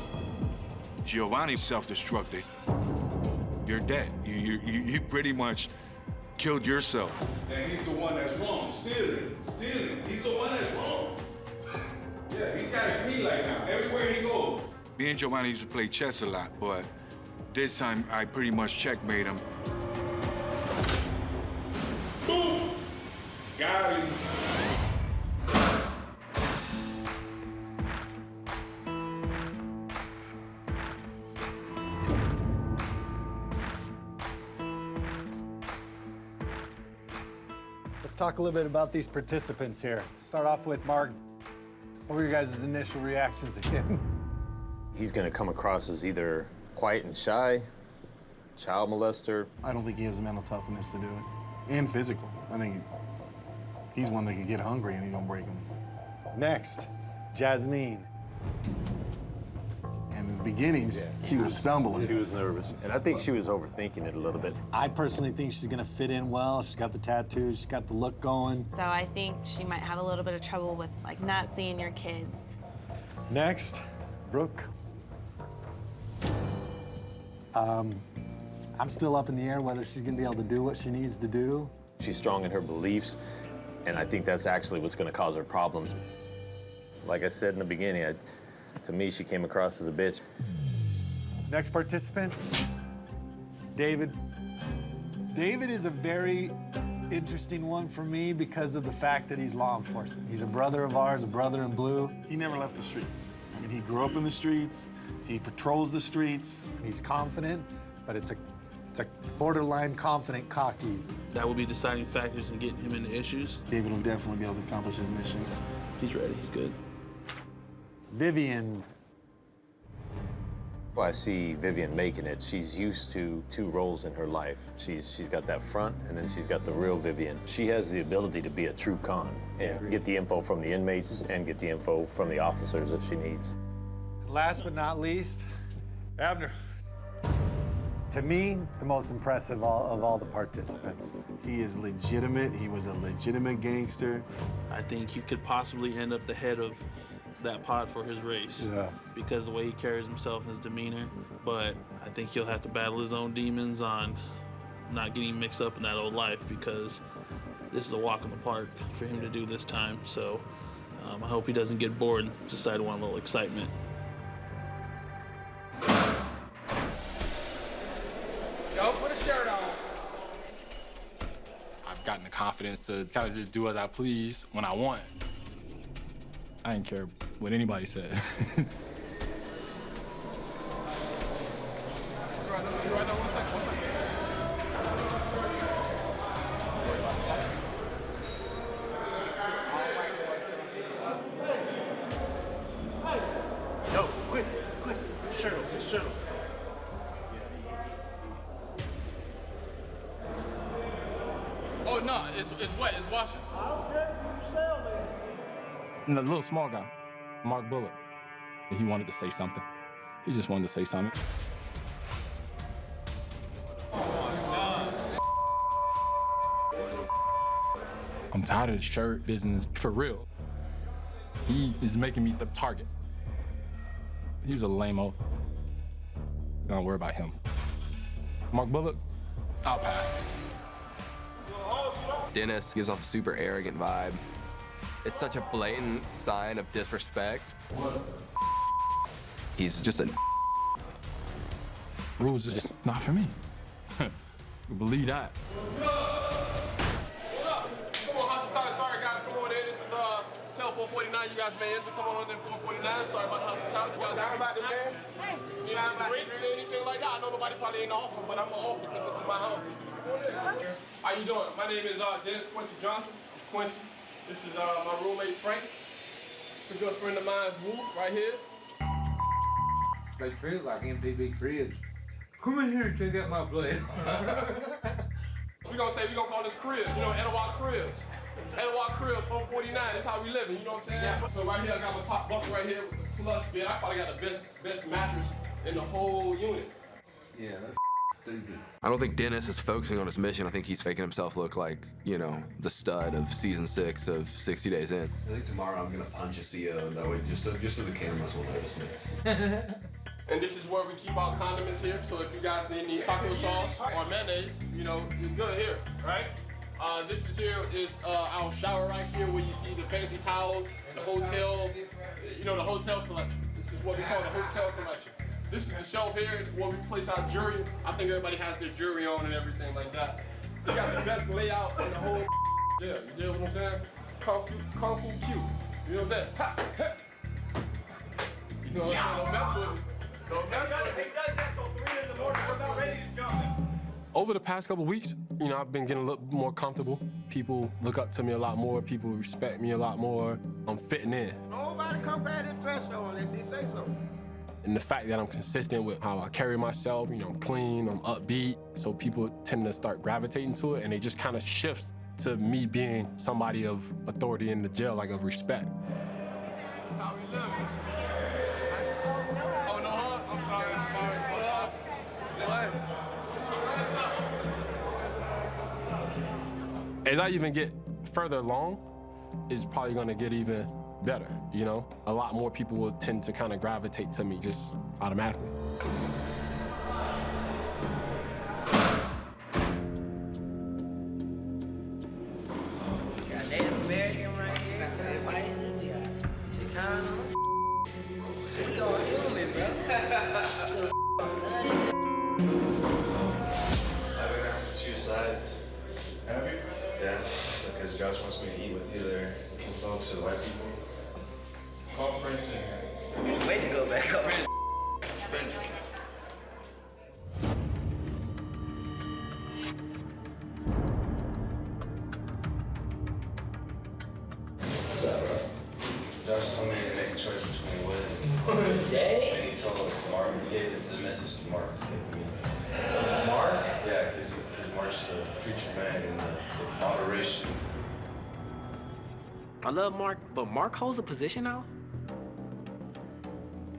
Giovanni self-destructed. You're dead. You pretty much killed yourself. And he's the one that's wrong. Stealing. He's the one that's wrong. Yeah, he's got a green light now. Everywhere he goes. Me and Giovanni used to play chess a lot, but this time I pretty much checkmate him. Boom! Got him. Let's talk a little bit about these participants here. Start off with Mark. What were your guys' initial reactions to him? He's gonna come across as either quiet and shy, child molester. I don't think he has the mental toughness to do it, and physical. I think he's one that can get hungry and he's gonna break him. Next, Jasmine. And in the beginnings, she was stumbling. She was nervous. And I think she was overthinking it a little bit. I personally think she's gonna fit in well. She's got the tattoos, she's got the look going. So I think she might have a little bit of trouble with like not seeing your kids. Next, Brooke. I'm still up in the air whether she's gonna be able to do what she needs to do. She's strong in her beliefs, and I think that's actually what's gonna cause her problems. Like I said in the beginning, to me, she came across as a bitch. Next participant, David. David is a very interesting one for me because of the fact that he's law enforcement. He's a brother of ours, a brother in blue. He never left the streets. I mean, he grew up in the streets. He patrols the streets. He's confident, but it's a borderline confident, cocky. That will be deciding factors in getting him into issues. David will definitely be able to accomplish his mission. He's ready, he's good. Vivian. Well, I see Vivian making it. She's used to two roles in her life. She's got that front, and then she's got the real Vivian. She has the ability to be a true con and get the info from the inmates and get the info from the officers if she needs. Last but not least, Abner. To me, the most impressive of all the participants. He is legitimate. He was a legitimate gangster. I think he could possibly end up the head of that pod for his race. Yeah. Because of the way he carries himself and his demeanor. But I think he'll have to battle his own demons on not getting mixed up in that old life, because this is a walk in the park for him to do this time. So I hope he doesn't get bored and decide to want a little excitement. Go put a shirt on. I've gotten the confidence to kind of just do as I please when I want. I didn't care what anybody said. Yo, Quizzy, shirt on. Oh, no, it's wet, it's washing. I don't care if you sell me. And the little small guy, Mark Bullock, he wanted to say something. He just wanted to say something. I'm tired of the shirt business, for real. He is making me the target. He's a lame-o. Don't worry about him. Mark Bullock, I'll pass. Dennis gives off a super arrogant vibe. It's such a blatant sign of disrespect. He's just a rules is just not for me. Believe that. Come on, hospitality. Sorry, guys. Come on in. This is cell 449. You guys may enter. Come on in 449. Sorry about the hospitality. time you guys Sound about the man? drinks or anything like that. I know nobody probably ain't offer, but I'm gonna offer because this is my house. How you doing? My name is Dennis Quincy Johnson. Quincy. This is my roommate Frank. It's a good friend of mine's Wolf right here. They feel like MTV Cribs. Come in here and check out my place. we gonna call this Cribs, you know, Etowah Cribs. Etowah Cribs, 449, that's how we living, you know what I'm saying? Yeah. So right here, I got my top bunk right here with the plush bed. I probably got the best mattress in the whole unit. Yeah, that's stupid. I don't think Dennis is focusing on his mission. I think he's making himself look like, you know, the stud of season 6 of 60 Days In. I think tomorrow I'm gonna punch a CO, that way just so the cameras will notice me. And this is where we keep our condiments here. So if you guys need any taco sauce or mayonnaise, you know, you're good here, right? This is our shower right here where you see the fancy towels, the hotel, you know, the hotel collection. This is what we call the hotel collection. This is the shelf here where we place our jewelry. I think everybody has their jewelry on and everything like that. We got the best layout in the whole jail. You get what I'm saying? Kung fu cute. You know what I'm saying? Ha, ha. You know what I'm saying? Don't mess with it. Don't mess with it. He does that till 3 in the morning. We're about ready to jump. Over the past couple weeks, you know, I've been getting a little more comfortable. People look up to me a lot more. People respect me a lot more. I'm fitting in. Nobody come past the threshold unless he say so. And the fact that I'm consistent with how I carry myself, you know, I'm clean, I'm upbeat, so people tend to start gravitating to it, and it just kind of shifts to me being somebody of authority in the jail, like of respect. That's how we live. Oh, no, huh? I'm sorry. What? As I even get further along, it's probably gonna get even better, you know? A lot more people will tend to kind of gravitate to me just automatically. We got Native American right here, we got whites, we got Chicanos. We all human, bro. I've been asked to choose sides. Have you? Yeah, because Josh wants me to eat with either King folks or the white people. Call Prince in here. Way to go back up. What's up, bro? Josh told me to make a choice between Wood and Today? And he told Mark, he gave the message to Mark to give me. To Mark? Yeah, because Mark's the preacher man and the moderation. I love Mark, but Mark holds a position now?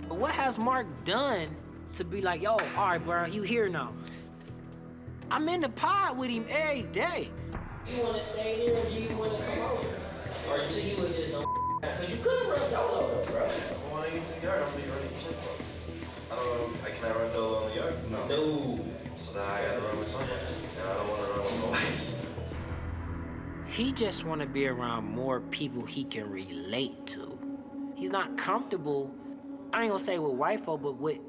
But what has Mark done to be like, yo, all right, bro, you here now? I'm in the pod with him every day. You want to stay here or do you want to come over? Or so you would just don't because you could run Dolo, bro. I want to eat some yard, I'm be running flip-flop. I don't know, can I run Dolo on the yard? No. So then I gotta run with somebody. And I don't want to run with the whites. He just want to be around more people he can relate to. He's not comfortable, I ain't gonna say with white folk, but with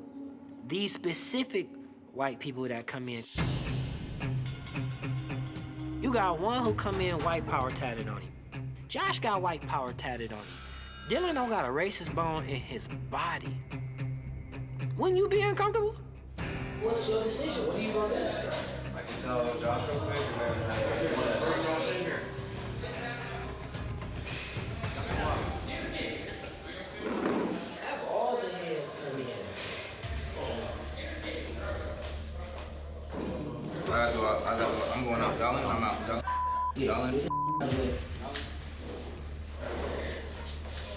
these specific white people that come in. You got one who come in white power tatted on him. Josh got white power tatted on him. Dylan don't got a racist bone in his body. Wouldn't you be uncomfortable? What's your decision? What are you gonna do? I can tell Josh real quick and then bring Josh in here. Have all the heads come in. I'm going out. Y'all in? I'm out. Y'all in?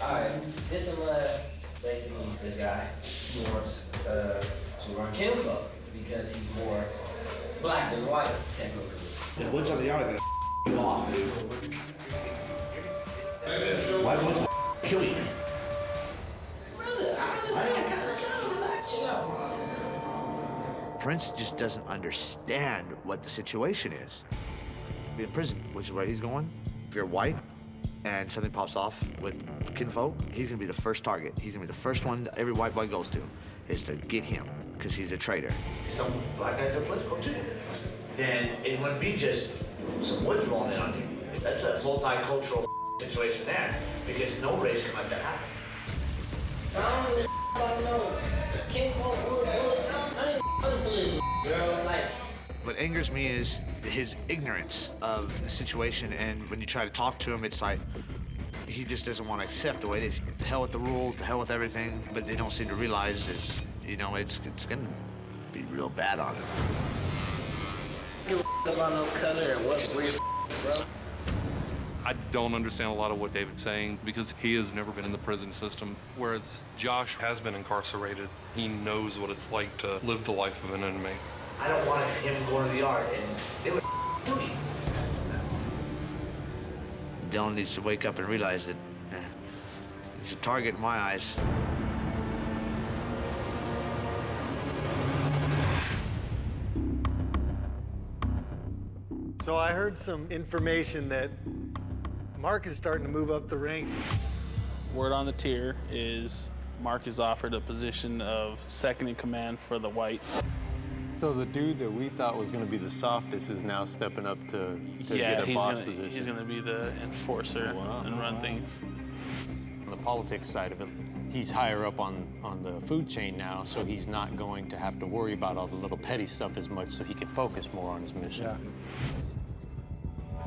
Alright, this is basically this guy who wants to run kinfolk because he's more black than white, technically. Yeah, which of the other gonna you off, dude? Why would kill you? Brother, I understand. Kind of relax, chill out. Prince just doesn't understand what the situation is. Be in prison, which is where he's going. If you're white and something pops off with kinfolk, he's gonna be the first target. He's gonna be the first one that every white boy goes to, is to get him, because he's a traitor. Some black guys are political too. And it wouldn't be just some woods rolling in on you. That's a multicultural situation there, because no race can let that happen. I don't really don't know. Can't go wood. I ain't believe girl. Like, What angers me is his ignorance of the situation, and when you try to talk to him, it's like he just doesn't want to accept the way it is. The hell with the rules, the hell with everything, but they don't seem to realize is, you know, it's gonna be real bad on him. You about no color and what weird, bro. I don't understand a lot of what David's saying because he has never been in the prison system, whereas Josh has been incarcerated. He knows what it's like to live the life of an inmate. I don't want him going to the yard, and they would do me. Dylan needs to wake up and realize that he's a target in my eyes. So I heard some information that Mark is starting to move up the ranks. Word on the tier is Mark is offered a position of second in command for the whites. So the dude that we thought was going to be the softest is now stepping up to get a boss position. He's going to be the enforcer and run things. On the politics side of it, he's higher up on the food chain now, so he's not going to have to worry about all the little petty stuff as much, so he can focus more on his mission. Yeah.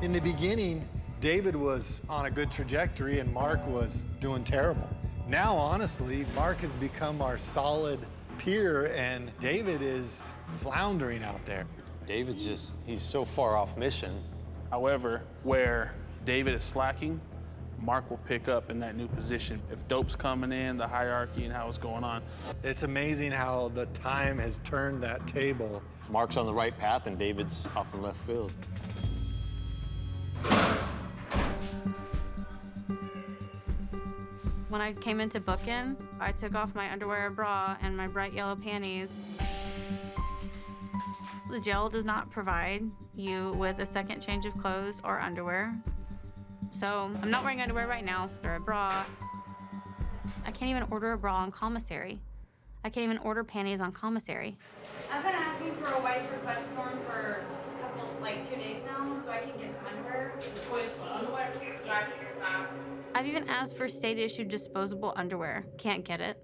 In the beginning, David was on a good trajectory and Mark was doing terrible. Now, honestly, Mark has become our solid peer and David is floundering out there. David's just, he's so far off mission. However, where David is slacking, Mark will pick up in that new position. If dope's coming in, the hierarchy and how it's going on. It's amazing how the time has turned that table. Mark's on the right path and David's off in left field. When I came into booking, I took off my underwear bra and my bright yellow panties. The jail does not provide you with a second change of clothes or underwear. So I'm not wearing underwear right now or a bra. I can't even order a bra on commissary. I can't even order panties on commissary. I've been asking for a white's request form for a couple, like 2 days now, so I can get some underwear. Request for underwear? Yeah. I've even asked for state-issued disposable underwear. Can't get it.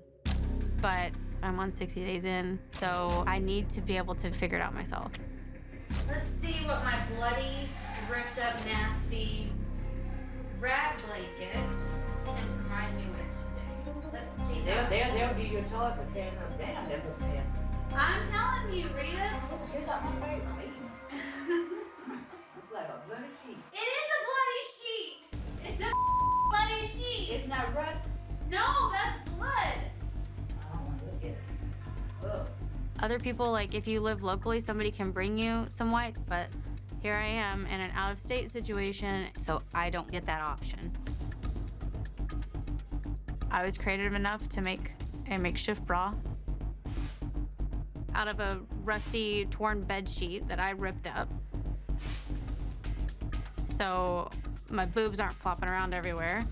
But I'm on 60 days in, so I need to be able to figure it out myself. Let's see what my bloody, ripped up, nasty rag blanket can provide me with today. Let's see. They'll be your toy for tearing them down. They won't pay. I'm telling you, Rita. You got my face. I'm eating. It's like a bloody sheet. It is a bloody sheet. It's a bloody sheet. It's not rust. No, that's blood. I don't want to look at it. Ugh. Other people, like if you live locally, somebody can bring you some whites, but here I am in an out-of-state situation, so I don't get that option. I was creative enough to make a makeshift bra out of a rusty, torn bed sheet that I ripped up. So my boobs aren't flopping around everywhere.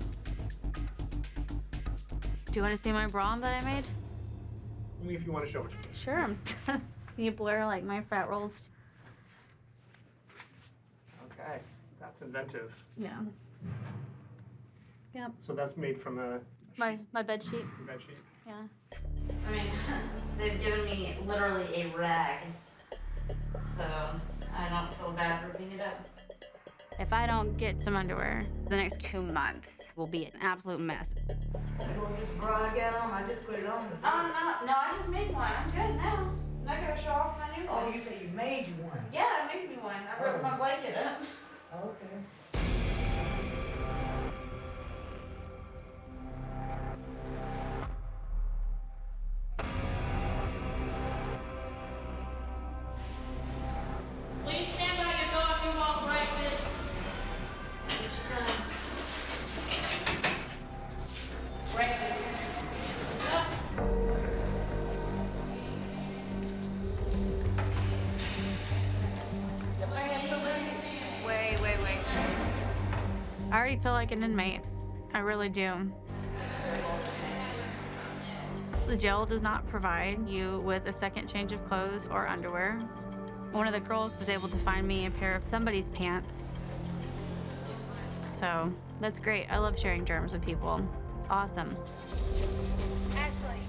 Do you want to see my bra that I made? Only if you want to show it to me. Sure. Can you blur like my fat rolls? Okay, that's inventive. Yeah. Yep. So that's made from a My bed sheet. bed sheet. Yeah. I mean, they've given me literally a rag, so I don't feel bad ripping it up. If I don't get some underwear, the next 2 months will be an absolute mess. You want this bra I got on? I just put it on. No, I just made one. I'm good now. I'm not gonna show off my new one. Oh, you said you made you one. Yeah, I made me one. I ripped my blanket up. Okay. Please stand by your door if you want breakfast. Breakfast. Wait. I already feel like an inmate. I really do. The jail does not provide you with a second change of clothes or underwear. One of the girls was able to find me a pair of somebody's pants. So that's great. I love sharing germs with people. It's awesome. Ashley.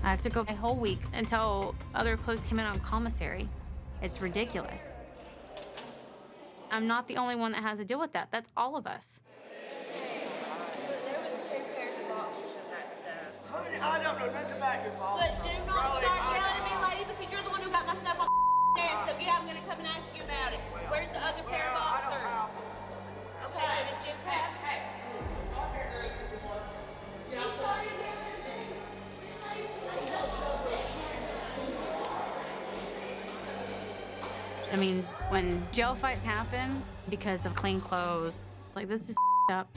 I have to go a whole week until other clothes come in on commissary. It's ridiculous. I'm not the only one that has to deal with that. That's all of us. There was 10 pairs of boxers in that stuff. Honey, I don't know nothing about your boxers. But do not start yelling at me, lady, because you're the one who got my stuff on desk. So yeah, I'm gonna come and ask you about it. Where's the other pair of boxers? Okay, so does Jim have? I mean, when jail fights happen because of clean clothes, like, this is up.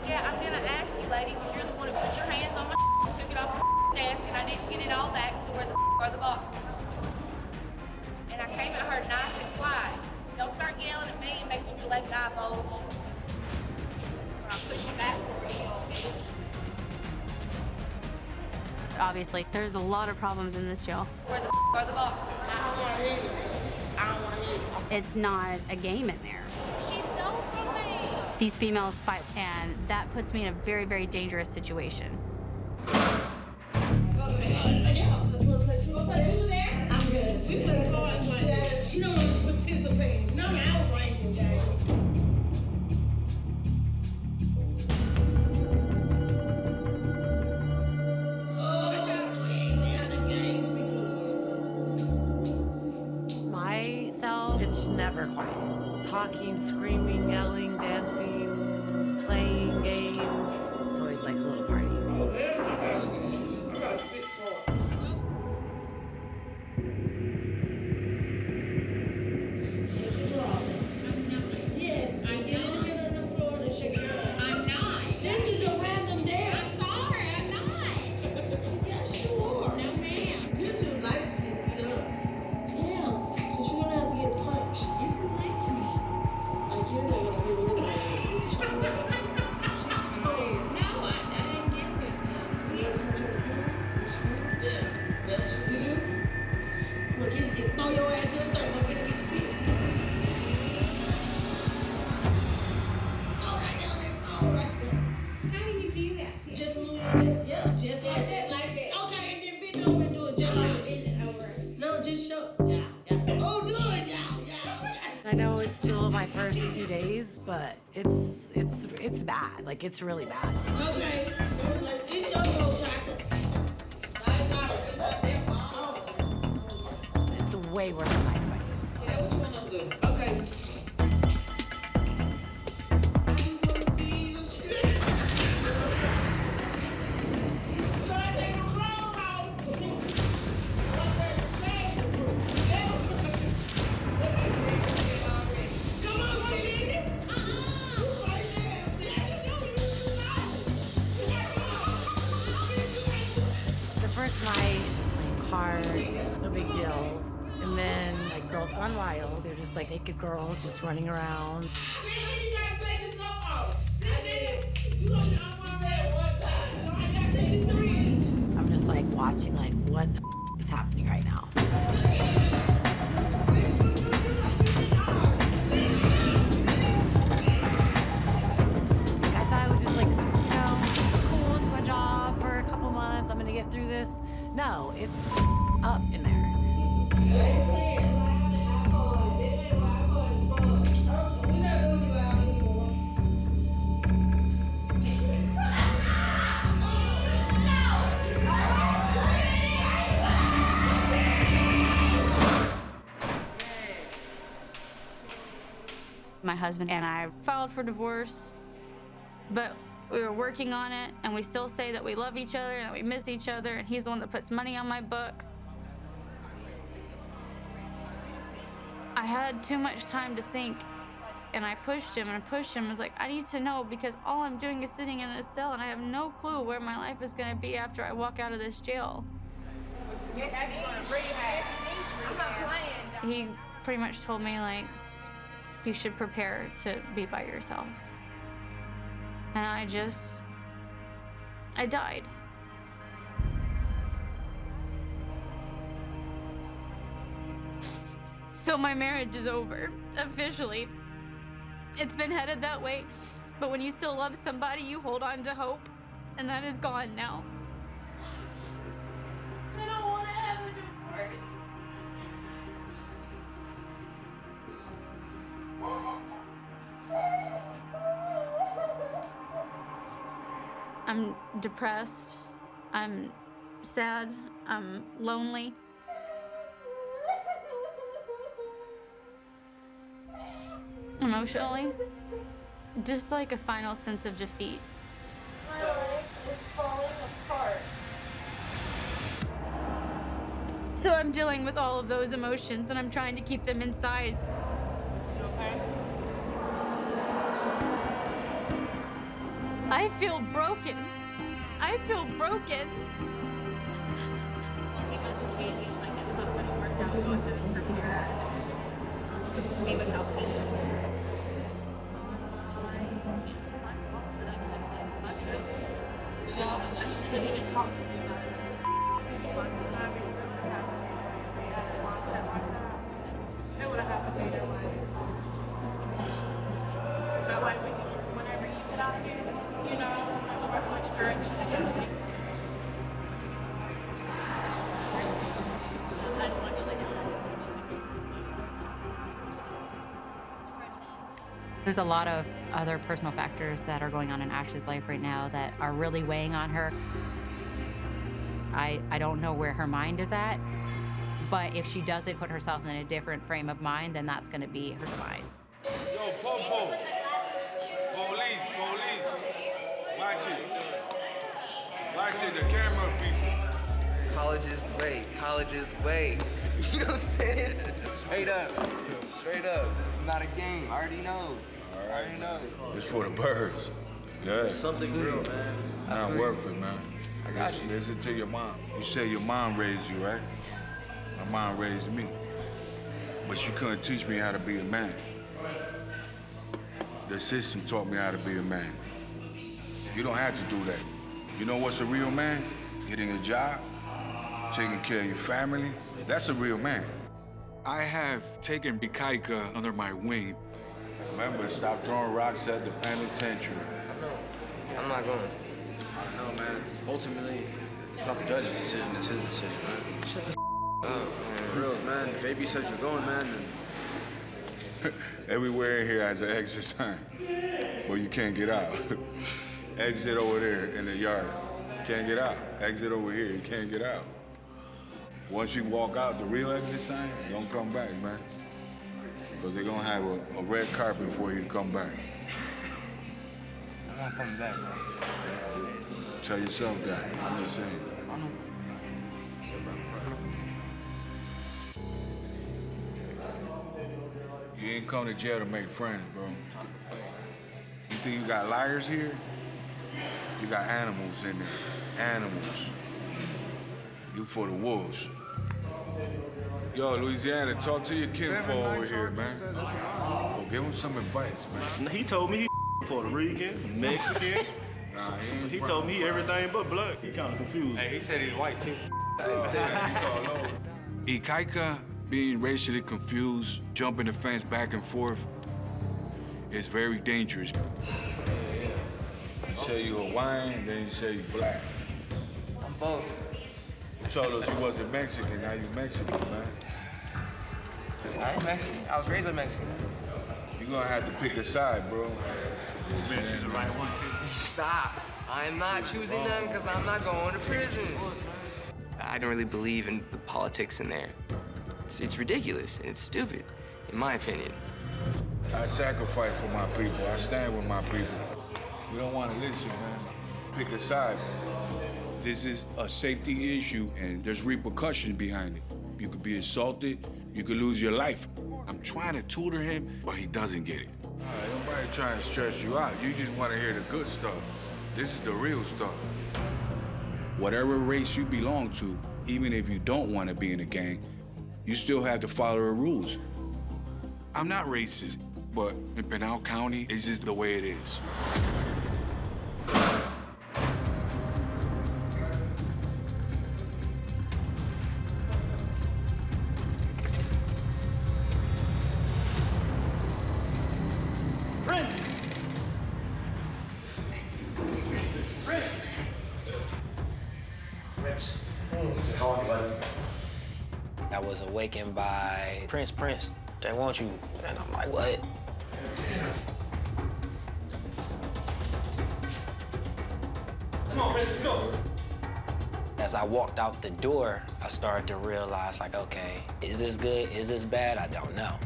Yeah, I'm gonna ask you, lady, because you're the one who put your hands on my and took it off the desk, and I didn't get it all back, so where the are the boxers? And I came at her nice and quiet. Don't start yelling at me and making your left eye bulge. Or I'll push you back for you, bitch. Obviously, there's a lot of problems in this jail. Where the are the boxers? I don't want to hear you. I don't want to hear you. It's not a game in there. She stole from me. These females fight, and that puts me in a very, very dangerous situation. My cell, it's never quiet. Talking, screaming, yelling, dancing, playing games. It's always like a little party. Yes, I get in the middle of the floor and shake your head. I'm not. This is a random dance. I'm sorry, I'm not. Yes, you are. No, ma'am. You're too light to get beat up. Yeah, because you're gonna have to get punched. You can punch me. Like you're not gonna feel anything. You're trying to. She's tired. No, I didn't get a good punch. Yeah, that's you. Look, you throw your ass in a circle. I'm gonna get the pit. How do you do that? Just a little bit. Yeah, just like that, like that. Okay, and then bend over and do it just like that. No, just show. Yeah, yeah. Oh, do it, yeah. I know it's still my first few days, but it's bad. Like, it's really bad. Okay, it's your go, chocolate. It's way worse than I expected. Yeah, what you want us to do? Okay. The first night, playing cards, no big deal. And then, like, Girls Gone Wild, they're just like naked girls just running around. I'm just like watching, like, what the is happening right now? I thought I would just, like, cool, it's my job for a couple months, I'm gonna get through this. No, it's up in there. My husband and I filed for divorce, but we were working on it, and we still say that we love each other and that we miss each other, and he's the one that puts money on my books. I had too much time to think, and I pushed him and I pushed him. I was like, I need to know, because all I'm doing is sitting in this cell, and I have no clue where my life is gonna be after I walk out of this jail. He pretty much told me, like, you should prepare to be by yourself. And I I died. So my marriage is over, officially. It's been headed that way, but when you still love somebody, you hold on to hope, and that is gone now. I don't want to have a divorce. I'm depressed. I'm sad. I'm lonely. Emotionally, just like a final sense of defeat. My life is falling apart. So I'm dealing with all of those emotions and I'm trying to keep them inside. You okay? I feel broken. I feel broken. He messaged me and he's like, it's not going to work out. Go ahead and prepare. Me with housekeeping. I shouldn't have even talked to you about it. It would have happened either way. That way, whenever you get out of here, you know which direction to go. I just want to go lay down and sleep. There's a lot of other personal factors that are going on in Ashley's life right now that are really weighing on her. I don't know where her mind is at, but if she doesn't put herself in a different frame of mind, then that's going to be her demise. Yo, Popo. Police. Watch it, the camera people. College is the way. College is the way. You know what I'm saying? Straight up. This is not a game. I already know. It's for the birds. Yeah. It's something real, man. Not worth it, man. I got you. Listen to your mom. You say your mom raised you, right? My mom raised me. But she couldn't teach me how to be a man. The system taught me how to be a man. You don't have to do that. You know what's a real man? Getting a job, taking care of your family. That's a real man. I have taken Ikaika under my wing. Remember, stop throwing rocks at the penitentiary. I'm not going. I don't know, man. Ultimately, it's not the judge's decision, it's his decision, man. Shut the up, man. For reals, man. If AB says you're going, man, then... Everywhere in here has an exit sign. Well, you can't get out. Exit over there in the yard. Can't get out. Exit over here, you can't get out. Once you walk out the real exit sign, don't come back, man. Because they're gonna have a red carpet for you to come back. I'm not coming back, man. Tell yourself that. I'm just saying. I know. You ain't come to jail to make friends, bro. You think you got liars here? You got animals in there. Animals. You for the wolves. Yo, Louisiana, talk to your kinfolk over here, man. Oh, give him some advice, man. He told me he Puerto Rican, Mexican. He told me everything but black. He kind of confused. Hey, he said he's white, too. Ikaika being racially confused, jumping the fence back and forth, is very dangerous. You say you Hawaiian, then you say you black. I'm both. You told us you wasn't Mexican, now you Mexican, man. I ain't Mexican. I was raised with Mexicans. You're gonna have to pick a side, bro. Choose the right one, too. Stop. I'm not choosing them because I'm not going to prison. I don't really believe in the politics in there. It's ridiculous and it's stupid, in my opinion. I sacrifice for my people. I stand with my people. We don't want to listen, man. Pick a side. This is a safety issue, and there's repercussions behind it. You could be assaulted. You could lose your life. I'm trying to tutor him, but he doesn't get it. Nobody trying to stress you out. You just want to hear the good stuff. This is the real stuff. Whatever race you belong to, even if you don't want to be in a gang, you still have to follow the rules. I'm not racist, but in Pinal County, it's just the way it is. call anybody. I was awakened by Prince, they want you. And I'm like, what? Come on, Prince, let's go. As I walked out the door, I started to realize, like, okay, is this good? Is this bad? I don't know.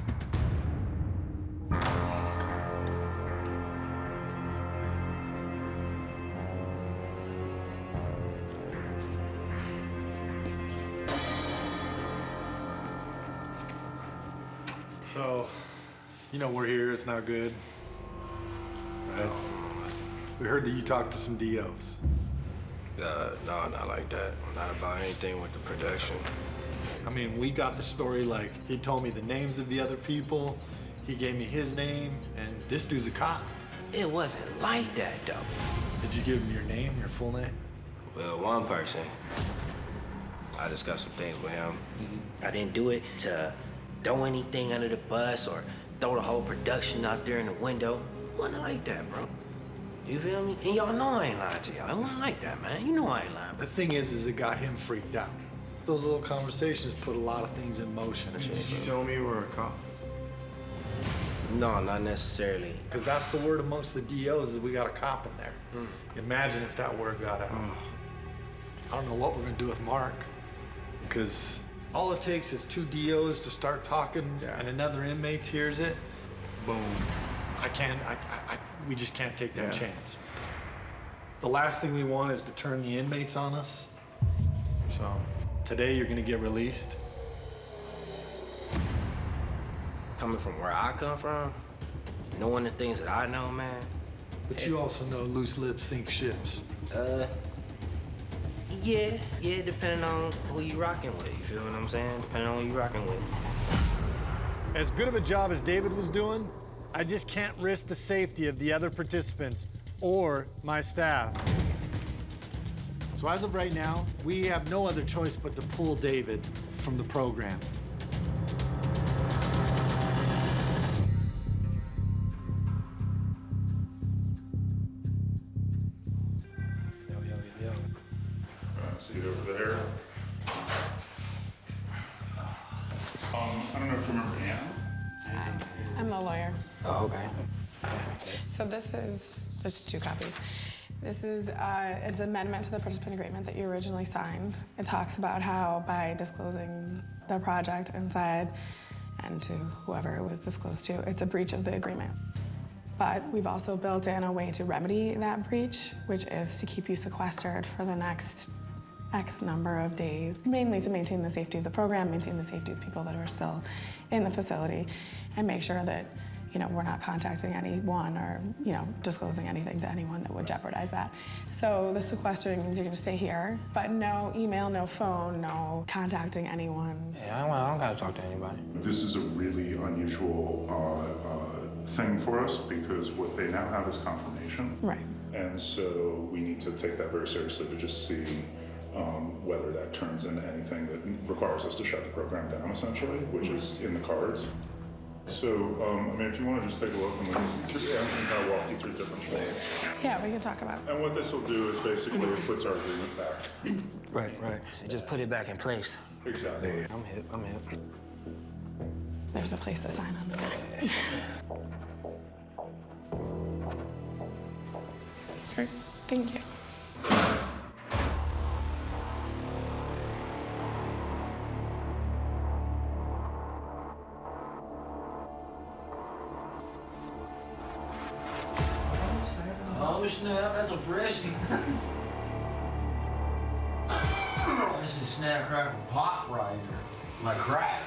So, you know we're here, it's not good. Right? We heard that you talked to some DOs. No, not like that. Not about anything with the production. I mean, we got the story like, he told me the names of the other people, he gave me his name, and this dude's a cop. It wasn't like that, though. Did you give him your name, your full name? Well, one person. I discussed some things with him. I didn't do it to throw anything under the bus or throw the whole production out there in the window. It wasn't like that, bro. You feel me? And y'all know I ain't lying to y'all. It wasn't like that, man. You know I ain't lying. The thing is it got him freaked out. Those little conversations put a lot of things in motion. Did you tell me you were a cop? No, not necessarily. Because that's the word amongst the DOs, is we got a cop in there. Imagine if that word got out. I don't know what we're gonna do with Mark, because all it takes is 2 DOs to start talking and another inmate hears it. Boom. We just can't take that chance. The last thing we want is to turn the inmates on us. So today you're gonna get released. Coming from where I come from, knowing the things that I know, man. But you also know loose lips sink ships. Yeah, depending on who you rocking with, you feel what I'm saying? Depending on who you rocking with. As good of a job as David was doing, I just can't risk the safety of the other participants or my staff. So as of right now, we have no other choice but to pull David from the program. Seat over there. I don't know if you remember Anna. Hi, I'm a lawyer. Oh, okay. So this is just 2 copies. This is it's an amendment to the participant agreement that you originally signed. It talks about how by disclosing the project inside and to whoever it was disclosed to, it's a breach of the agreement. But we've also built in a way to remedy that breach, which is to keep you sequestered for the next X number of days, mainly to maintain the safety of the program, maintain the safety of people that are still in the facility, and make sure that, you know, we're not contacting anyone or, you know, disclosing anything to anyone that would jeopardize that. So the sequestering means you're gonna stay here, but no email, no phone, no contacting anyone. Yeah, I don't gotta talk to anybody. This is a really unusual thing for us because what they now have is confirmation. Right. And so we need to take that very seriously to just see whether that turns into anything that requires us to shut the program down, essentially, which is in the cards. So, I mean, if you want to just take a look and we can kind of walk you through different things. Yeah, we can talk about it. And what this will do is basically it puts our agreement back. Right. So just put it back in place. Exactly. I'm hip. There's a place to sign on the back. Great, thank you. Oh snap, that's a freshie. This is snap, crackle, pop right here. Like crack.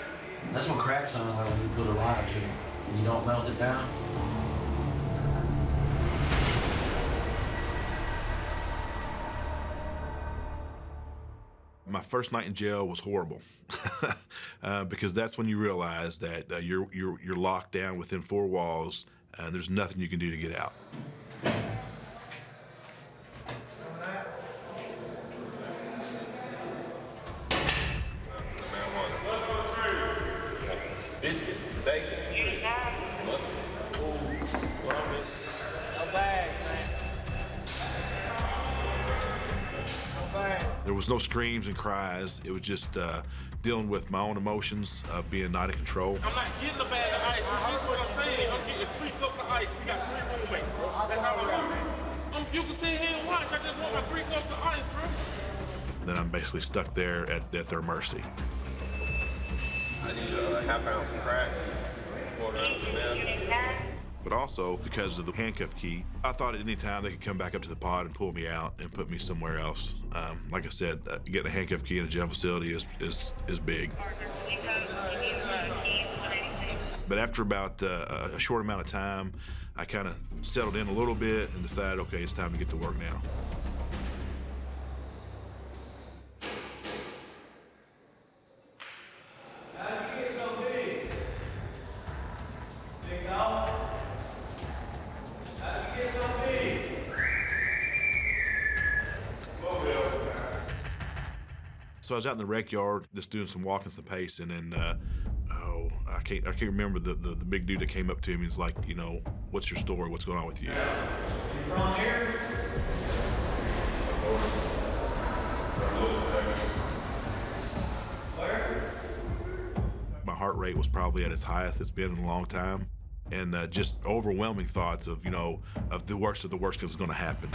That's what crack sounds like when you put a lighter to it. When you don't melt it down. My first night in jail was horrible because that's when you realize that you're locked down within 4 walls and there's nothing you can do to get out. Biscuits, bacon, mustard. No bag, man. No bag. There was no screams and cries. It was just dealing with my own emotions of being not in control. I'm not getting a bag of ice. This is what I'm saying. I'm getting 3 cups of ice. We got 3 roommates, bro. That's how I live. You can sit here and watch. I just want my 3 cups of ice, bro. Then I'm basically stuck there at their mercy. I need a half ounce of crack, 1/4 ounce of milk. But also because of the handcuff key, I thought at any time they could come back up to the pod and pull me out and put me somewhere else. Like I said, getting a handcuff key in a jail facility is big. But after about a short amount of time, I kind of settled in a little bit and decided, okay, it's time to get to work now. So I was out in the rec yard just doing some walking, some pacing, and I can't remember the big dude that came up to me and was like, you know, what's your story? What's going on with you? You from here? Where? My heart rate was probably at its highest it's been in a long time, and just overwhelming thoughts of, you know, of the worst that's going to happen.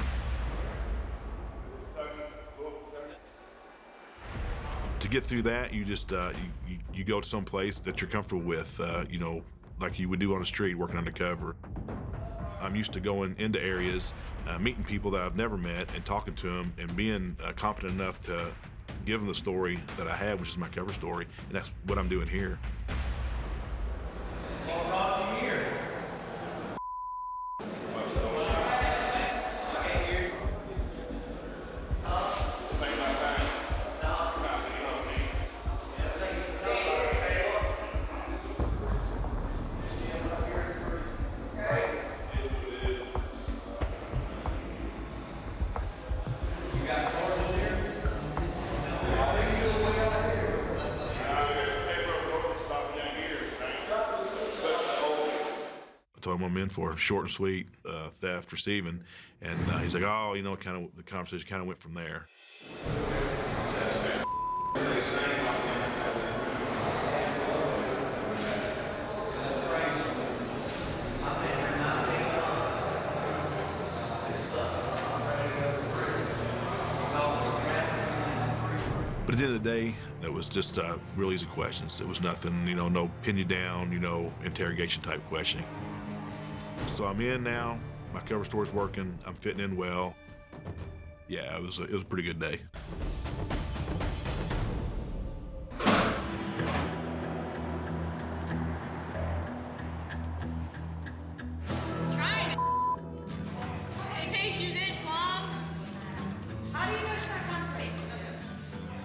To get through that, you just you go to some place that you're comfortable with, you know, like you would do on the street working undercover. I'm used to going into areas, meeting people that I've never met and talking to them and being competent enough to give them the story that I have, which is my cover story, and that's what I'm doing here. What brought you here? I told him I'm in for short and sweet theft, receiving, and he's like, oh, you know, kind of the conversation kind of went from there. But at the end of the day, it was just real easy questions. It was nothing, you know, no pin you down, you know, interrogation type questioning. So I'm in now. My cover story's working. I'm fitting in well. Yeah, it was a pretty good day. Trying it takes you this long. How do you know she's not concrete?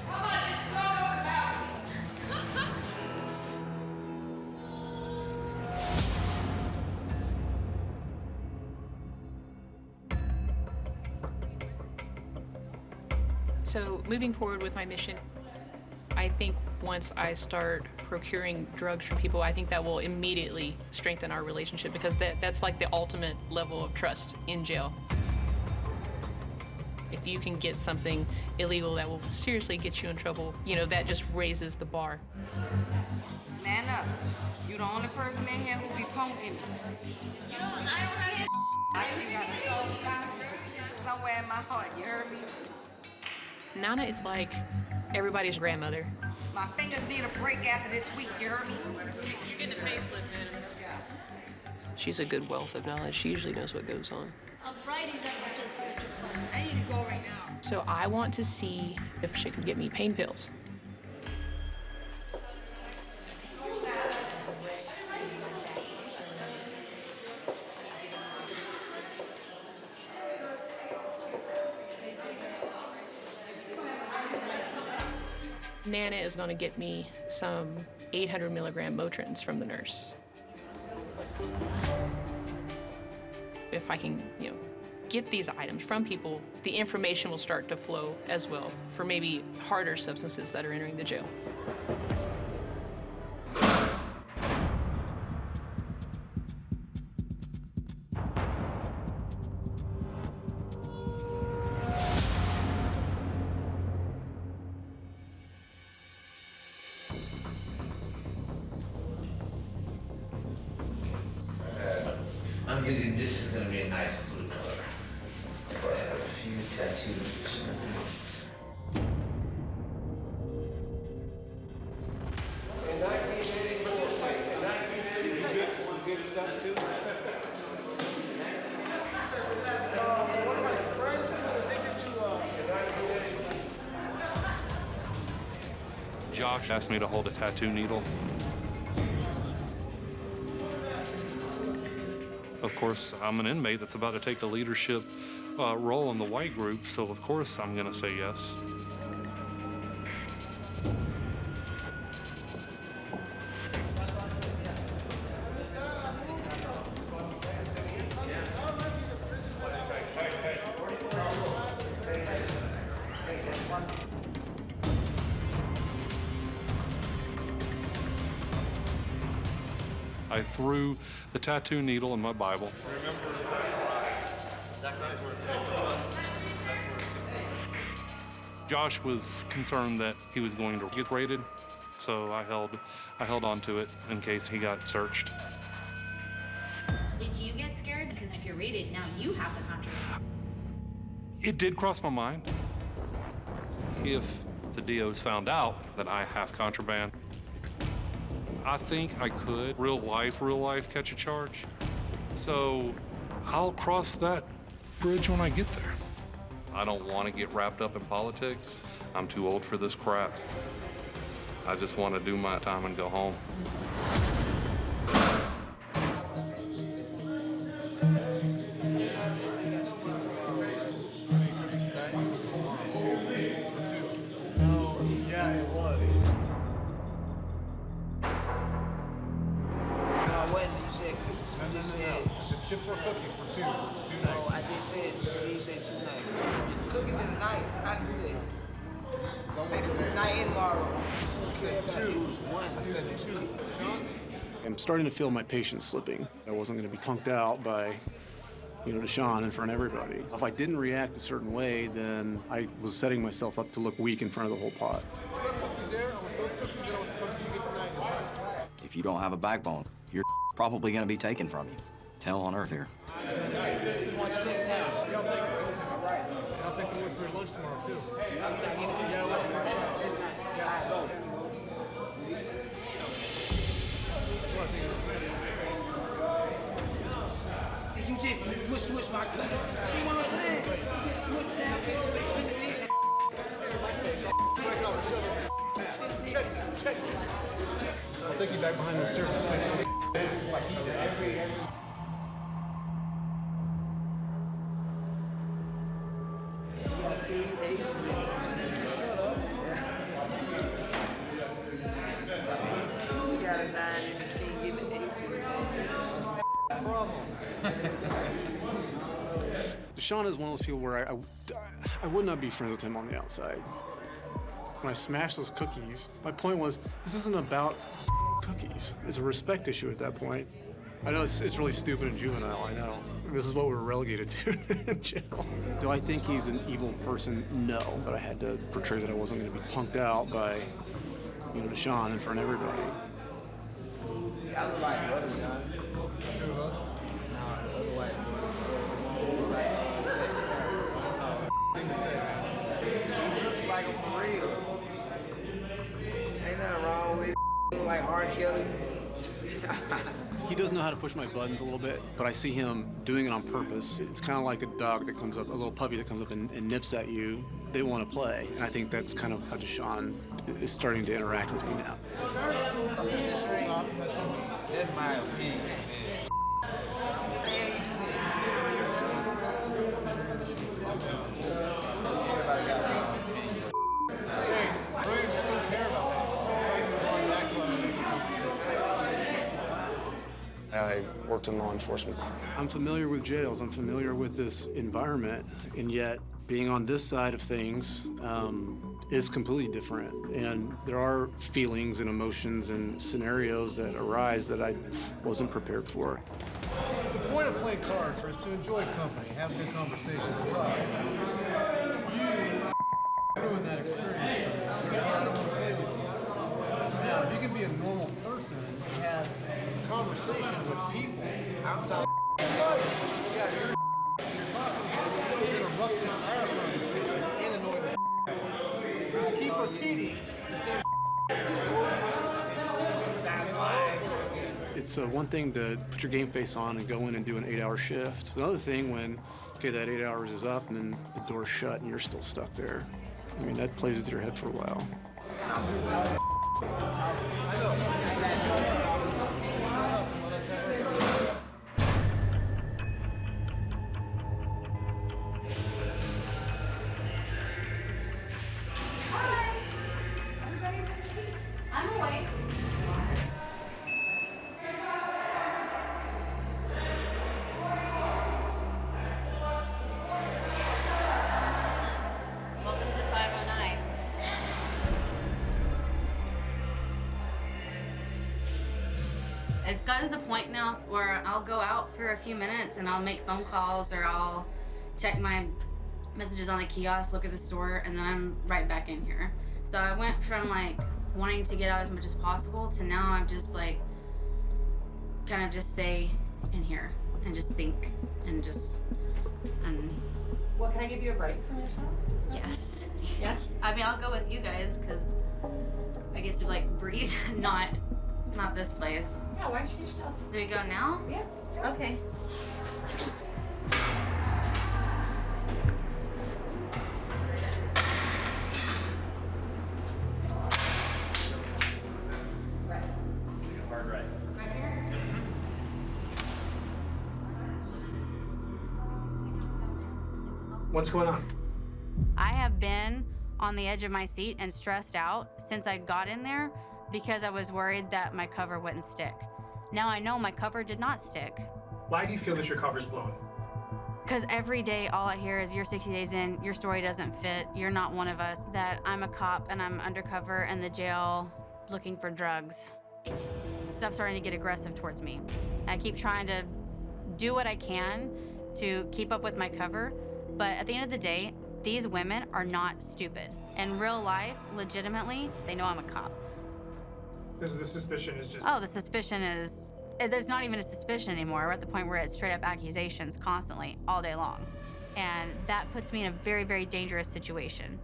How about just throw it over the balcony? So moving forward with my mission, I think once I start procuring drugs from people, I think that will immediately strengthen our relationship, because that's like the ultimate level of trust in jail. If you can get something illegal that will seriously get you in trouble, you know, that just raises the bar. Man up. You the only person in here who be punking me. You know, I don't have I just got a soft spot somewhere in my heart, you heard me? Nana is like everybody's grandmother. My fingers need a break after this week, you heard me? You're getting a facelift, Nana. She's a good wealth of knowledge. She usually knows what goes on. Friday's at my kid's spiritual class. I need to go right now. So I want to see if she can get me pain pills. Nana is going to get me some 800 milligram Motrins from the nurse. If I can, you know, get these items from people, the information will start to flow as well for maybe harder substances that are entering the jail. thinking this is gonna be a nice blue color. For a few tattoos. In 1984, in 1984, you get stuff too? One of my friends was addicted to in 1984. Josh asked me to hold a tattoo needle. Of course, I'm an inmate that's about to take a leadership role in the white group, so of course I'm gonna say yes. I threw the tattoo needle in my Bible. Josh was concerned that he was going to get raided, so I held on to it in case he got searched. Did you get scared? Because if you're raided, now you have the contraband. It did cross my mind. If the DOs found out that I have contraband, I think I could real life catch a charge. So I'll cross that bridge when I get there. I don't want to get wrapped up in politics. I'm too old for this crap. I just want to do my time and go home. Ship for cookies for two nights. No, I just said, he said 2 nights. Cookies in the night, I can do that. Make them tonight and tomorrow. I said 2. I said 2. Sean? I'm starting to feel my patience slipping. I wasn't going to be punked out by, Deshaun in front of everybody. If I didn't react a certain way, then I was setting myself up to look weak in front of the whole pot. Cookies there? I want those cookies and I want the cookies you get tonight. If you don't have a backbone, you're probably going to be taken from you. Hell on earth here. I'll take the ones for your lunch tomorrow, too. You just switch my cookies. See what I'm saying? You just switch down pills and shit. I'll take you back behind the stairs and spin it's like he did. Deshaun is one of those people where I would not be friends with him on the outside. When I smashed those cookies, my point was, this isn't about cookies. It's a respect issue at that point. I know it's really stupid and juvenile, I know. This is what we were relegated to in jail. Do I think he's an evil person? No, but I had to portray that I wasn't going to be punked out by, Deshaun in front of everybody. I look like brothers, John. Two of us? No, the other white That's a thing to say. He looks like him for real. Ain't nothing wrong with it. He look like R. Kelly. He does know how to push my buttons a little bit, but I see him doing it on purpose. It's kind of like a dog that comes up, a little puppy that comes up and nips at you. They want to play, and I think that's kind of how Deshaun is starting to interact with me now. That's my opinion. I worked in law enforcement. I'm familiar with jails. I'm familiar with this environment, and yet being on this side of things is completely different. And there are feelings and emotions and scenarios that arise that I wasn't prepared for. The point of playing cards is to enjoy company, have good conversations, and talk. You ruin that experience for me. I don't want to play with you. Now, if you can be a normal person and have a conversation with people, I'm talking. repeating the same. It's one thing to put your game face on and go in and do an 8-hour shift. It's another thing when, okay, that 8 hours is up and then the door's shut and you're still stuck there. I mean, that plays with your head for a while. I'm awake. Welcome to 509. It's gotten to the point now where I'll go out for a few minutes and I'll make phone calls or I'll check my messages on the kiosk, look at the store, and then I'm right back in here. So I went from like wanting to get out as much as possible to now I'm just like kind of just stay in here and just think and just Well, can I give you a break from yourself? yes. Yes? I mean, I'll go with you guys because I get to like breathe, not this place. Yeah, why don't you get yourself? Do we go now? Yeah. Okay. Hard right. Right here? What's going on? I have been on the edge of my seat and stressed out since I got in there because I was worried that my cover wouldn't stick. Now I know my cover did not stick. Why do you feel that your cover's blown? Because every day all I hear is you're 60 days in, your story doesn't fit, you're not one of us, that I'm a cop and I'm undercover in the jail looking for drugs. Stuff's starting to get aggressive towards me. And I keep trying to do what I can to keep up with my cover, but at the end of the day, these women are not stupid. In real life, legitimately, they know I'm a cop. Because the suspicion is just... Oh, the suspicion is... There's not even a suspicion anymore. We're at the point where it's straight up accusations constantly, all day long. And that puts me in a very, very dangerous situation.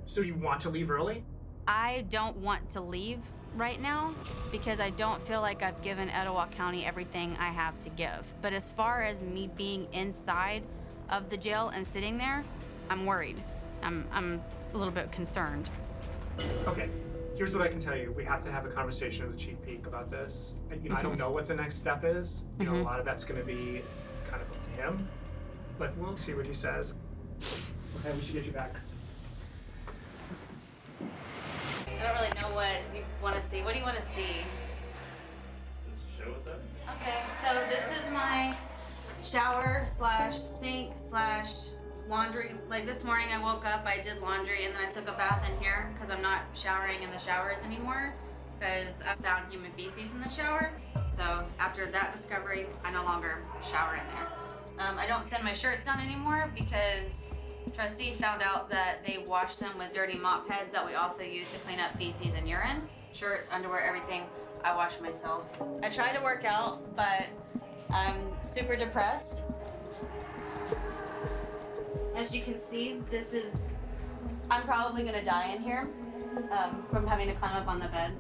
So you want to leave early? I don't want to leave right now because I don't feel like I've given Etowah County everything I have to give. But as far as me being inside of the jail and sitting there, I'm worried. I'm a little bit concerned. Okay, here's what I can tell you. We have to have a conversation with Chief Peak about this. You know, I don't know what the next step is. You know, a lot of that's gonna be kind of up to him. But we'll see what he says. Okay, we should get you back. I don't really know what you want to see. What do you want to see? Just show us that. Okay, so this is my shower slash sink slash laundry. Like this morning I woke up, I did laundry, and then I took a bath in here because I'm not showering in the showers anymore because I found human feces in the shower. So after that discovery, I no longer shower in there. I don't send my shirts down anymore because trustee found out that they wash them with dirty mop heads that we also use to clean up feces and urine. Shirts, underwear, everything, I wash myself. I try to work out, but I'm super depressed. As you can see, I'm probably gonna die in here from having to climb up on the bed.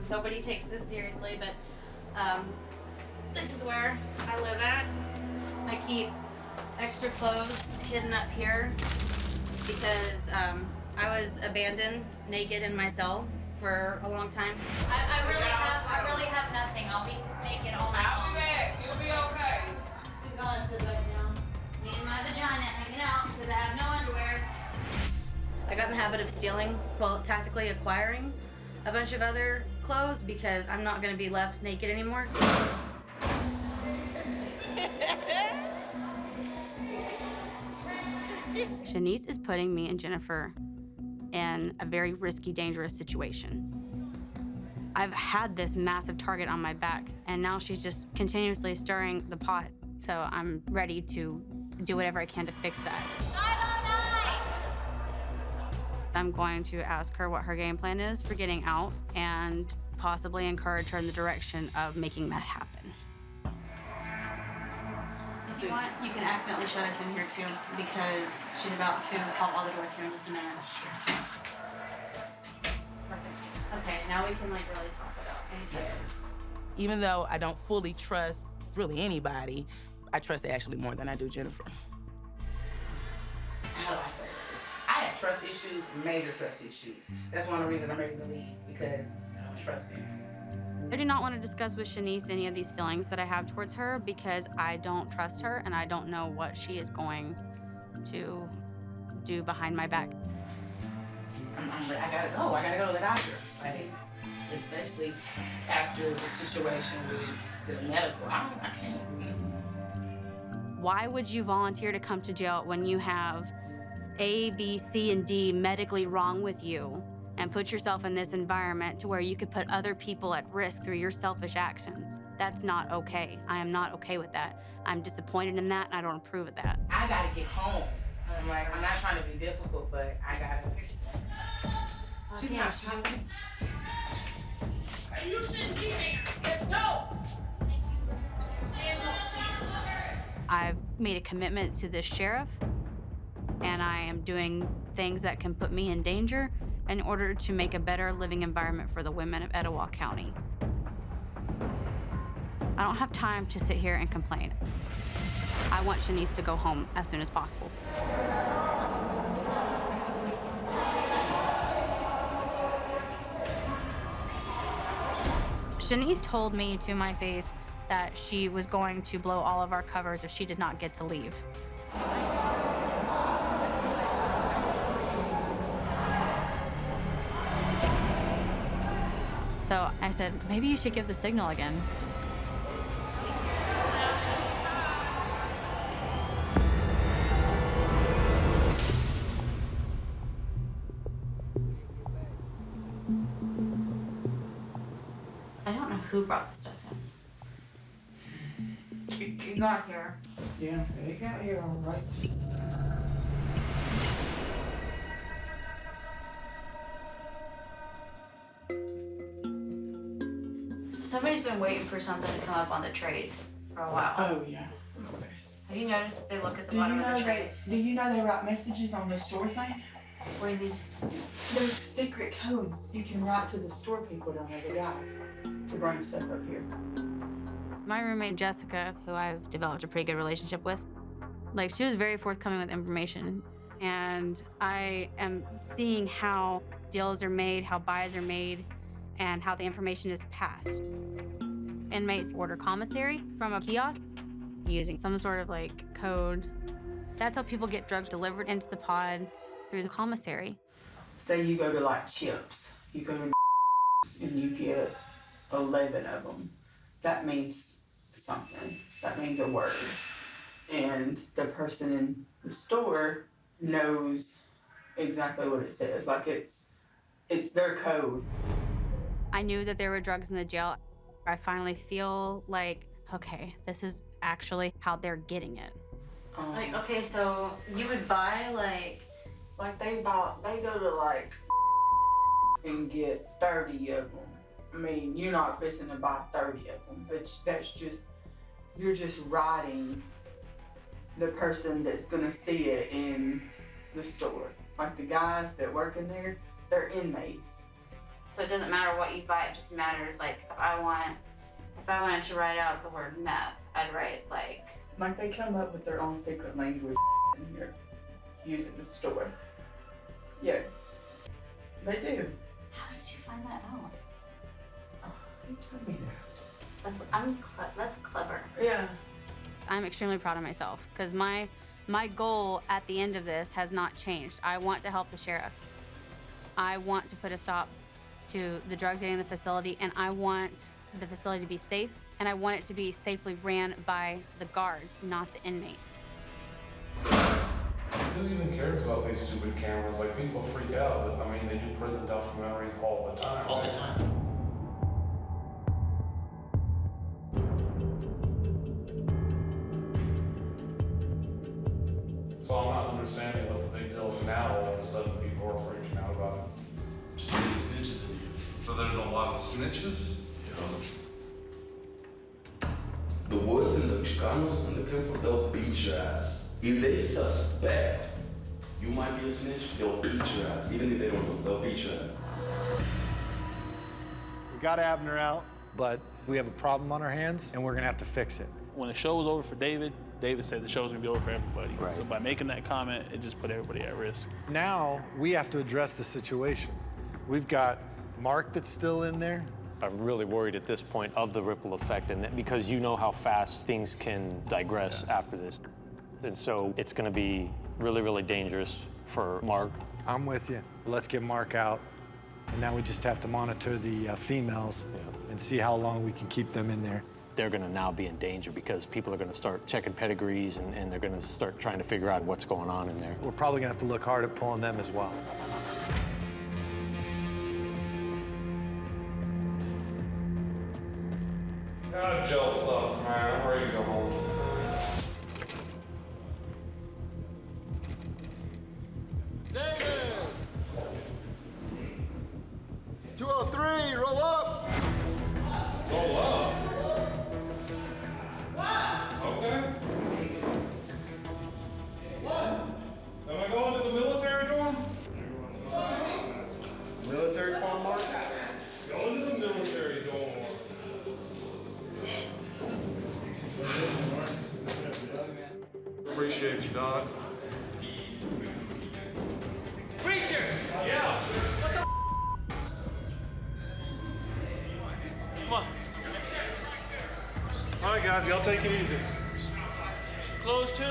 Nobody takes this seriously, but this is where I live at. I keep extra clothes hidden up here because I was abandoned, naked in my cell for a long time. I really have nothing. I'll be naked all night long. I'll be back. You'll be okay. She's gonna sit back down. Me and my vagina hanging out because I have no underwear. I got in the habit of stealing, well, tactically acquiring a bunch of other clothes because I'm not gonna be left naked anymore. Shanice is putting me and Jennifer in a very risky, dangerous situation. I've had this massive target on my back, and now she's just continuously stirring the pot. So I'm ready to do whatever I can to fix that. I'm going to ask her what her game plan is for getting out and possibly encourage her in the direction of making that happen. If you want, you can accidentally shut us in here too, because she's about to pop all the doors here in just a minute. Now we can like really talk about Yes. Even though I don't fully trust really anybody, I trust Ashley more than I do Jennifer. How do I say this? I had trust issues, major trust issues. That's one of the reasons I'm ready to leave, because I don't trust him. I do not want to discuss with Shanice any of these feelings that I have towards her because I don't trust her and I don't know what she is going to do behind my back. I gotta go. I gotta go to the doctor. Like, especially after the situation with the medical. I can't. Why would you volunteer to come to jail when you have A, B, C, and D medically wrong with you and put yourself in this environment to where you could put other people at risk through your selfish actions? That's not okay. I am not okay with that. I'm disappointed in that and I don't approve of that. I gotta get home. I'm like, I'm not trying to be difficult, but I gotta. She's not shooting. You shouldn't be there. Let's go. I've made a commitment to this sheriff, and I am doing things that can put me in danger in order to make a better living environment for the women of Etowah County. I don't have time to sit here and complain. I want Shanice to go home as soon as possible. Shanice told me to my face that she was going to blow all of our covers if she did not get to leave. So I said, maybe you should give the signal again. I don't know who brought the stuff in. You got here. Yeah, they got here all right. Somebody's been waiting for something to come up on the trays for a while. Oh, yeah. Have you noticed that they look at the bottom of the trays? Do you know they write messages on the store thing? What do you mean? There's secret codes you can write to the store people down there, the guys, to bring stuff up here. My roommate Jessica, who I've developed a pretty good relationship with, like she was very forthcoming with information. And I am seeing how deals are made, how buys are made, and how the information is passed. Inmates order commissary from a kiosk using some sort of like code. That's how people get drugs delivered into the pod through the commissary. Say you go to like Chips, you go to and you get 11 of them. That means something. That means a word. And the person in the store knows exactly what it says. Like it's their code. I knew that there were drugs in the jail. I finally feel like, okay, this is actually how they're getting it. Like, okay, so you would buy like they go to like and get 30 of them. I mean, you're not fixing to buy 30 of them, but that's just, you're just writing the person that's gonna see it in the store. Like the guys that work in there, they're inmates. So it doesn't matter what you buy, it just matters like if I wanted to write out the word meth, I'd write like they come up with their own secret language in here, using the store. Yes, they do. How did you find that out? You told me that. That's clever. Yeah. I'm extremely proud of myself because my goal at the end of this has not changed. I want to help the sheriff. I want to put a stop to the drugs getting in the facility, and I want the facility to be safe, and I want it to be safely ran by the guards, not the inmates. Who even cares about these stupid cameras? Like, people freak out, but I mean, they do prison documentaries all the time. All the time. So I'm not understanding what the big deal is now. All of a sudden, people are freaking out about it. There's too many snitches in here. So there's a lot of snitches? The boys and the Chicanos and the Kenford, they'll beat your ass. If they suspect you might be a snitch, they'll beat your ass. Even if they don't know, they'll beat your ass. got Abner out, but we have a problem on our hands, and we're gonna have to fix it. When the show was over for David, David said the show's gonna be over for everybody. Right. So by making that comment, it just put everybody at risk. Now, we have to address the situation. We've got Mark that's still in there. I'm really worried at this point of the ripple effect, and that because you know how fast things can digress after this. And so it's gonna be really, really dangerous for Mark. I'm with you. Let's get Mark out. And now we just have to monitor the females and see how long we can keep them in there. They're gonna now be in danger because people are gonna start checking pedigrees and they're gonna start trying to figure out what's going on in there. We're probably gonna have to look hard at pulling them as well. God, jail sucks, man. I'm ready to go home. David! 203, roll up! Roll up? Okay. What? Am I going to the military dorm? Military dorm, Mark? Going to the military dorm. Appreciate you, Doc. Preacher! Yeah. Come on. All right, guys, y'all take it easy. Close too?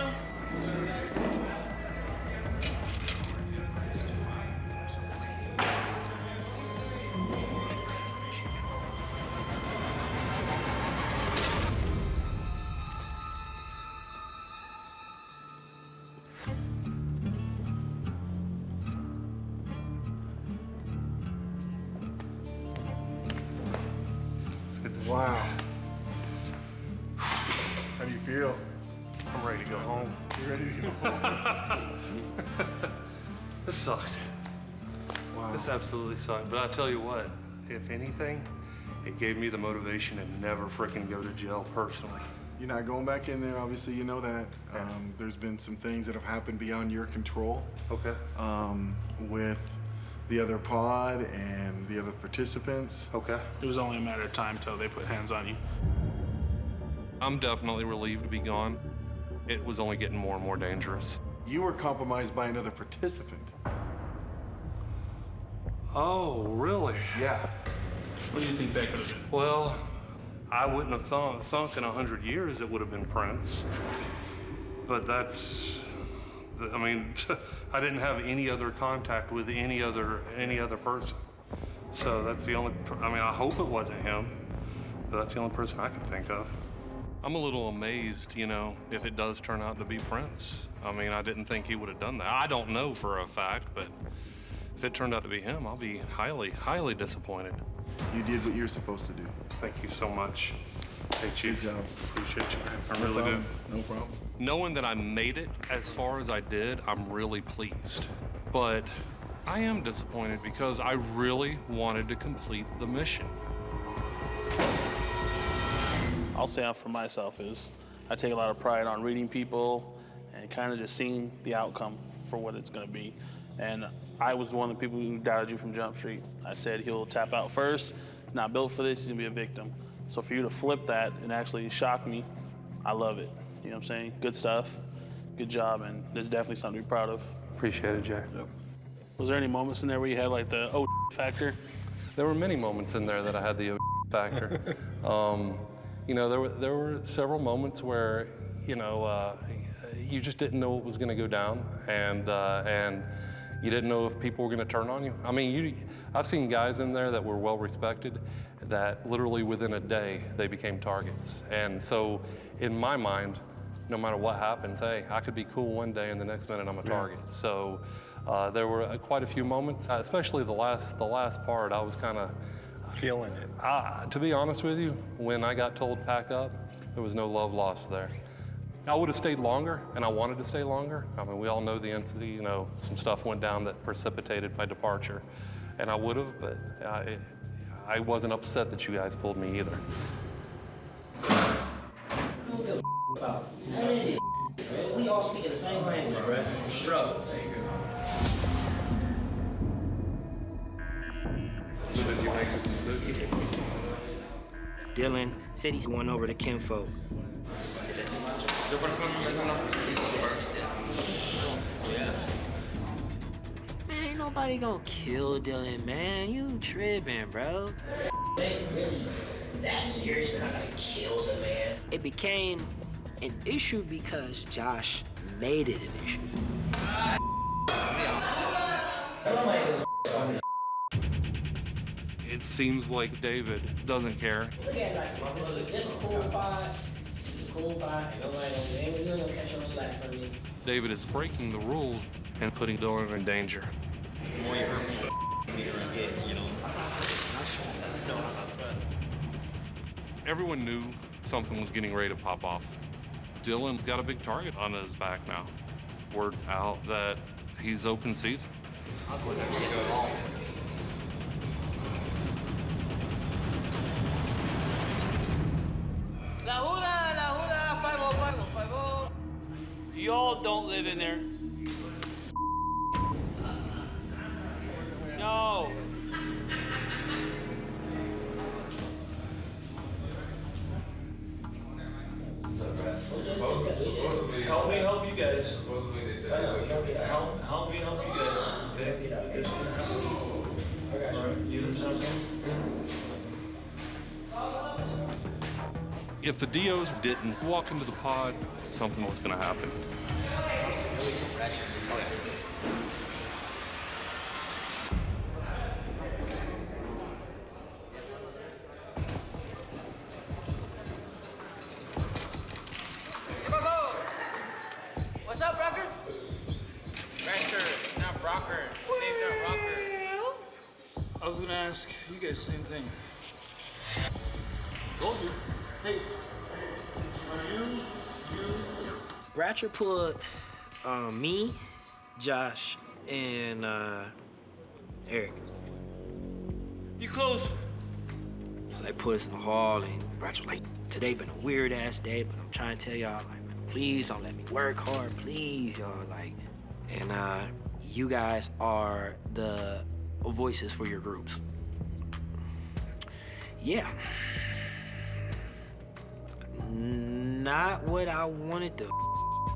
Wow. How do you feel? I'm ready to go home. You ready to go home? This sucked. Wow. This absolutely sucked. But I tell you what, if anything, it gave me the motivation to never freaking go to jail personally. You're not going back in there, obviously, you know that. There's been some things that have happened beyond your control. Okay. With the other pod and the other participants. Okay. It was only a matter of time till they put hands on you. I'm definitely relieved to be gone. It was only getting more and more dangerous. You were compromised by another participant. Oh, really? Yeah. What do you think that could have been? Well, I wouldn't have thunk in 100 years it would have been Prince. But that's, I mean, I didn't have any other contact with any other person. So that's the only, I mean, I hope it wasn't him, but that's the only person I could think of. I'm a little amazed, you know, if it does turn out to be Prince. I mean, I didn't think he would have done that. I don't know for a fact, but if it turned out to be him, I'll be highly, highly disappointed. You did what you're supposed to do. Thank you so much. Hey, Chief. Good job. Appreciate you, man. I No really problem. do. No problem. Knowing that I made it as far as I did, I'm really pleased. But I am disappointed because I really wanted to complete the mission. I'll say for myself is I take a lot of pride on reading people and kind of just seeing the outcome for what it's going to be. And I was one of the people who doubted you from Jump Street. I said he'll tap out first. He's not built for this. He's going to be a victim. So for you to flip that and actually shock me, I love it. You know what I'm saying? Good stuff. Good job. And there's definitely something to be proud of. Appreciate it, Jack. Yep. Was there any moments in there where you had like the oh factor? There were many moments in there that I had the factor. You know, there were several moments where, you know, you just didn't know what was going to go down, and you didn't know if people were going to turn on you. I mean, I've seen guys in there that were well respected that literally within a day they became targets. And so, in my mind, no matter what happens, hey, I could be cool one day and the next minute I'm a target. So there were quite a few moments, especially the last part. I was kind of feeling it. To be honest with you, when I got told pack up, there was no love lost there. I would have stayed longer, and I wanted to stay longer. I mean, we all know the incident, you know, some stuff went down that precipitated my departure. And I would have, but I wasn't upset that you guys pulled me either. I don't give a about any of this, bro. We all speak the same language, bro. Struggle. So did you make a decision? Dylan said he's going over to kinfolk. Man, ain't nobody gonna kill Dylan, man. You tripping, bro. Ain't really that serious. You're not gonna kill the man. It became an issue because Josh made it an issue. It seems like David doesn't care. Look at it like this. This is a cool pod. This is a cool pod. Nobody gonna catch no slack from me. David is breaking the rules and putting Dylan in danger. The more you hurt me, the meter I get, you know. Everyone knew something was getting ready to pop off. Dylan's got a big target on his back now. Word's out that he's open season. La Huda, 5050. Y'all don't live in there. No. Help me help you guys. Supposedly they said Help me help you guys. Okay? Alright, you understand what I'm saying? If the DOs didn't walk into the pod, something was going to happen. What's up, Rocker? Rancher, not Rocker. Name's not Rocker. I was gonna ask you guys the same thing. Told you. Hey, are you? Ratcher put me, Josh, and Eric. You close. So they put us in the hall, and Ratcher was like, today been a weird ass day, but I'm trying to tell y'all, like, man, please don't let me work hard, please, y'all, like, and you guys are the voices for your groups. Yeah. Not what I wanted to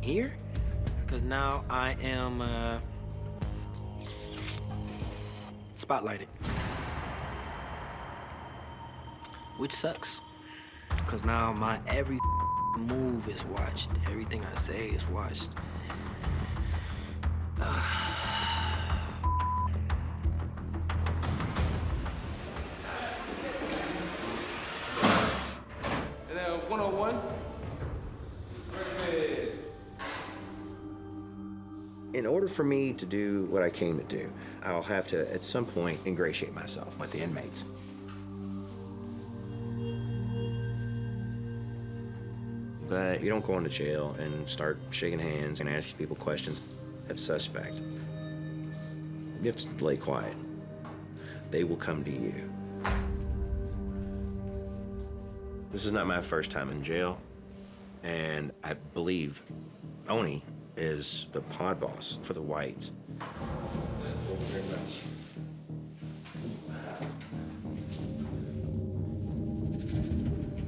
hear, because now I am spotlighted. Which sucks, because now my every move is watched. Everything I say is watched. And then 101. In order for me to do what I came to do, I'll have to, at some point, ingratiate myself with the inmates. But you don't go into jail and start shaking hands and asking people questions. That's suspect. You have to lay quiet. They will come to you. This is not my first time in jail, and I believe Oni is the pod boss for the whites.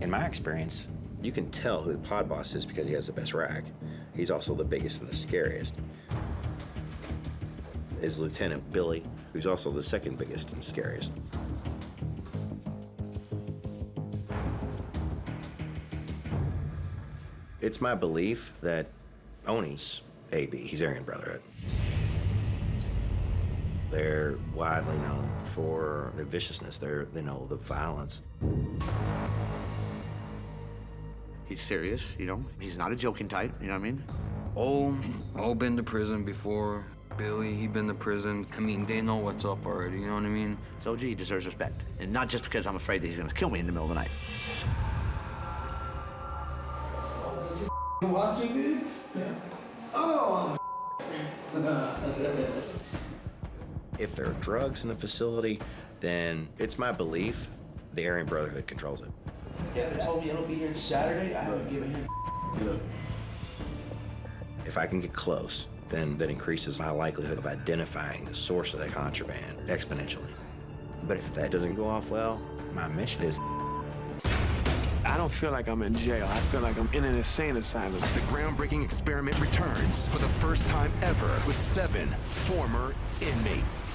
In my experience, you can tell who the pod boss is because he has the best rack. He's also the biggest and the scariest. Is Lieutenant Billy, who's also the second biggest and scariest. It's my belief that Oni's AB, he's Aryan Brotherhood. They're widely known for their viciousness, they know the violence. He's serious, you know? He's not a joking type, you know what I mean? All been to prison before. Billy, he been to prison. I mean, they know what's up already, you know what I mean? So, he deserves respect. And not just because I'm afraid that he's gonna kill me in the middle of the night. Watching, dude? Yeah. Oh! If there are drugs in the facility, then it's my belief the Aryan Brotherhood controls it. Yeah, they told me it'll be here Saturday. I haven't given him. If I can get close, then that increases my likelihood of identifying the source of that contraband exponentially. But if that doesn't go off well, my mission is I don't feel like I'm in jail. I feel like I'm in an insane asylum. The groundbreaking experiment returns for the first time ever with 7 former inmates.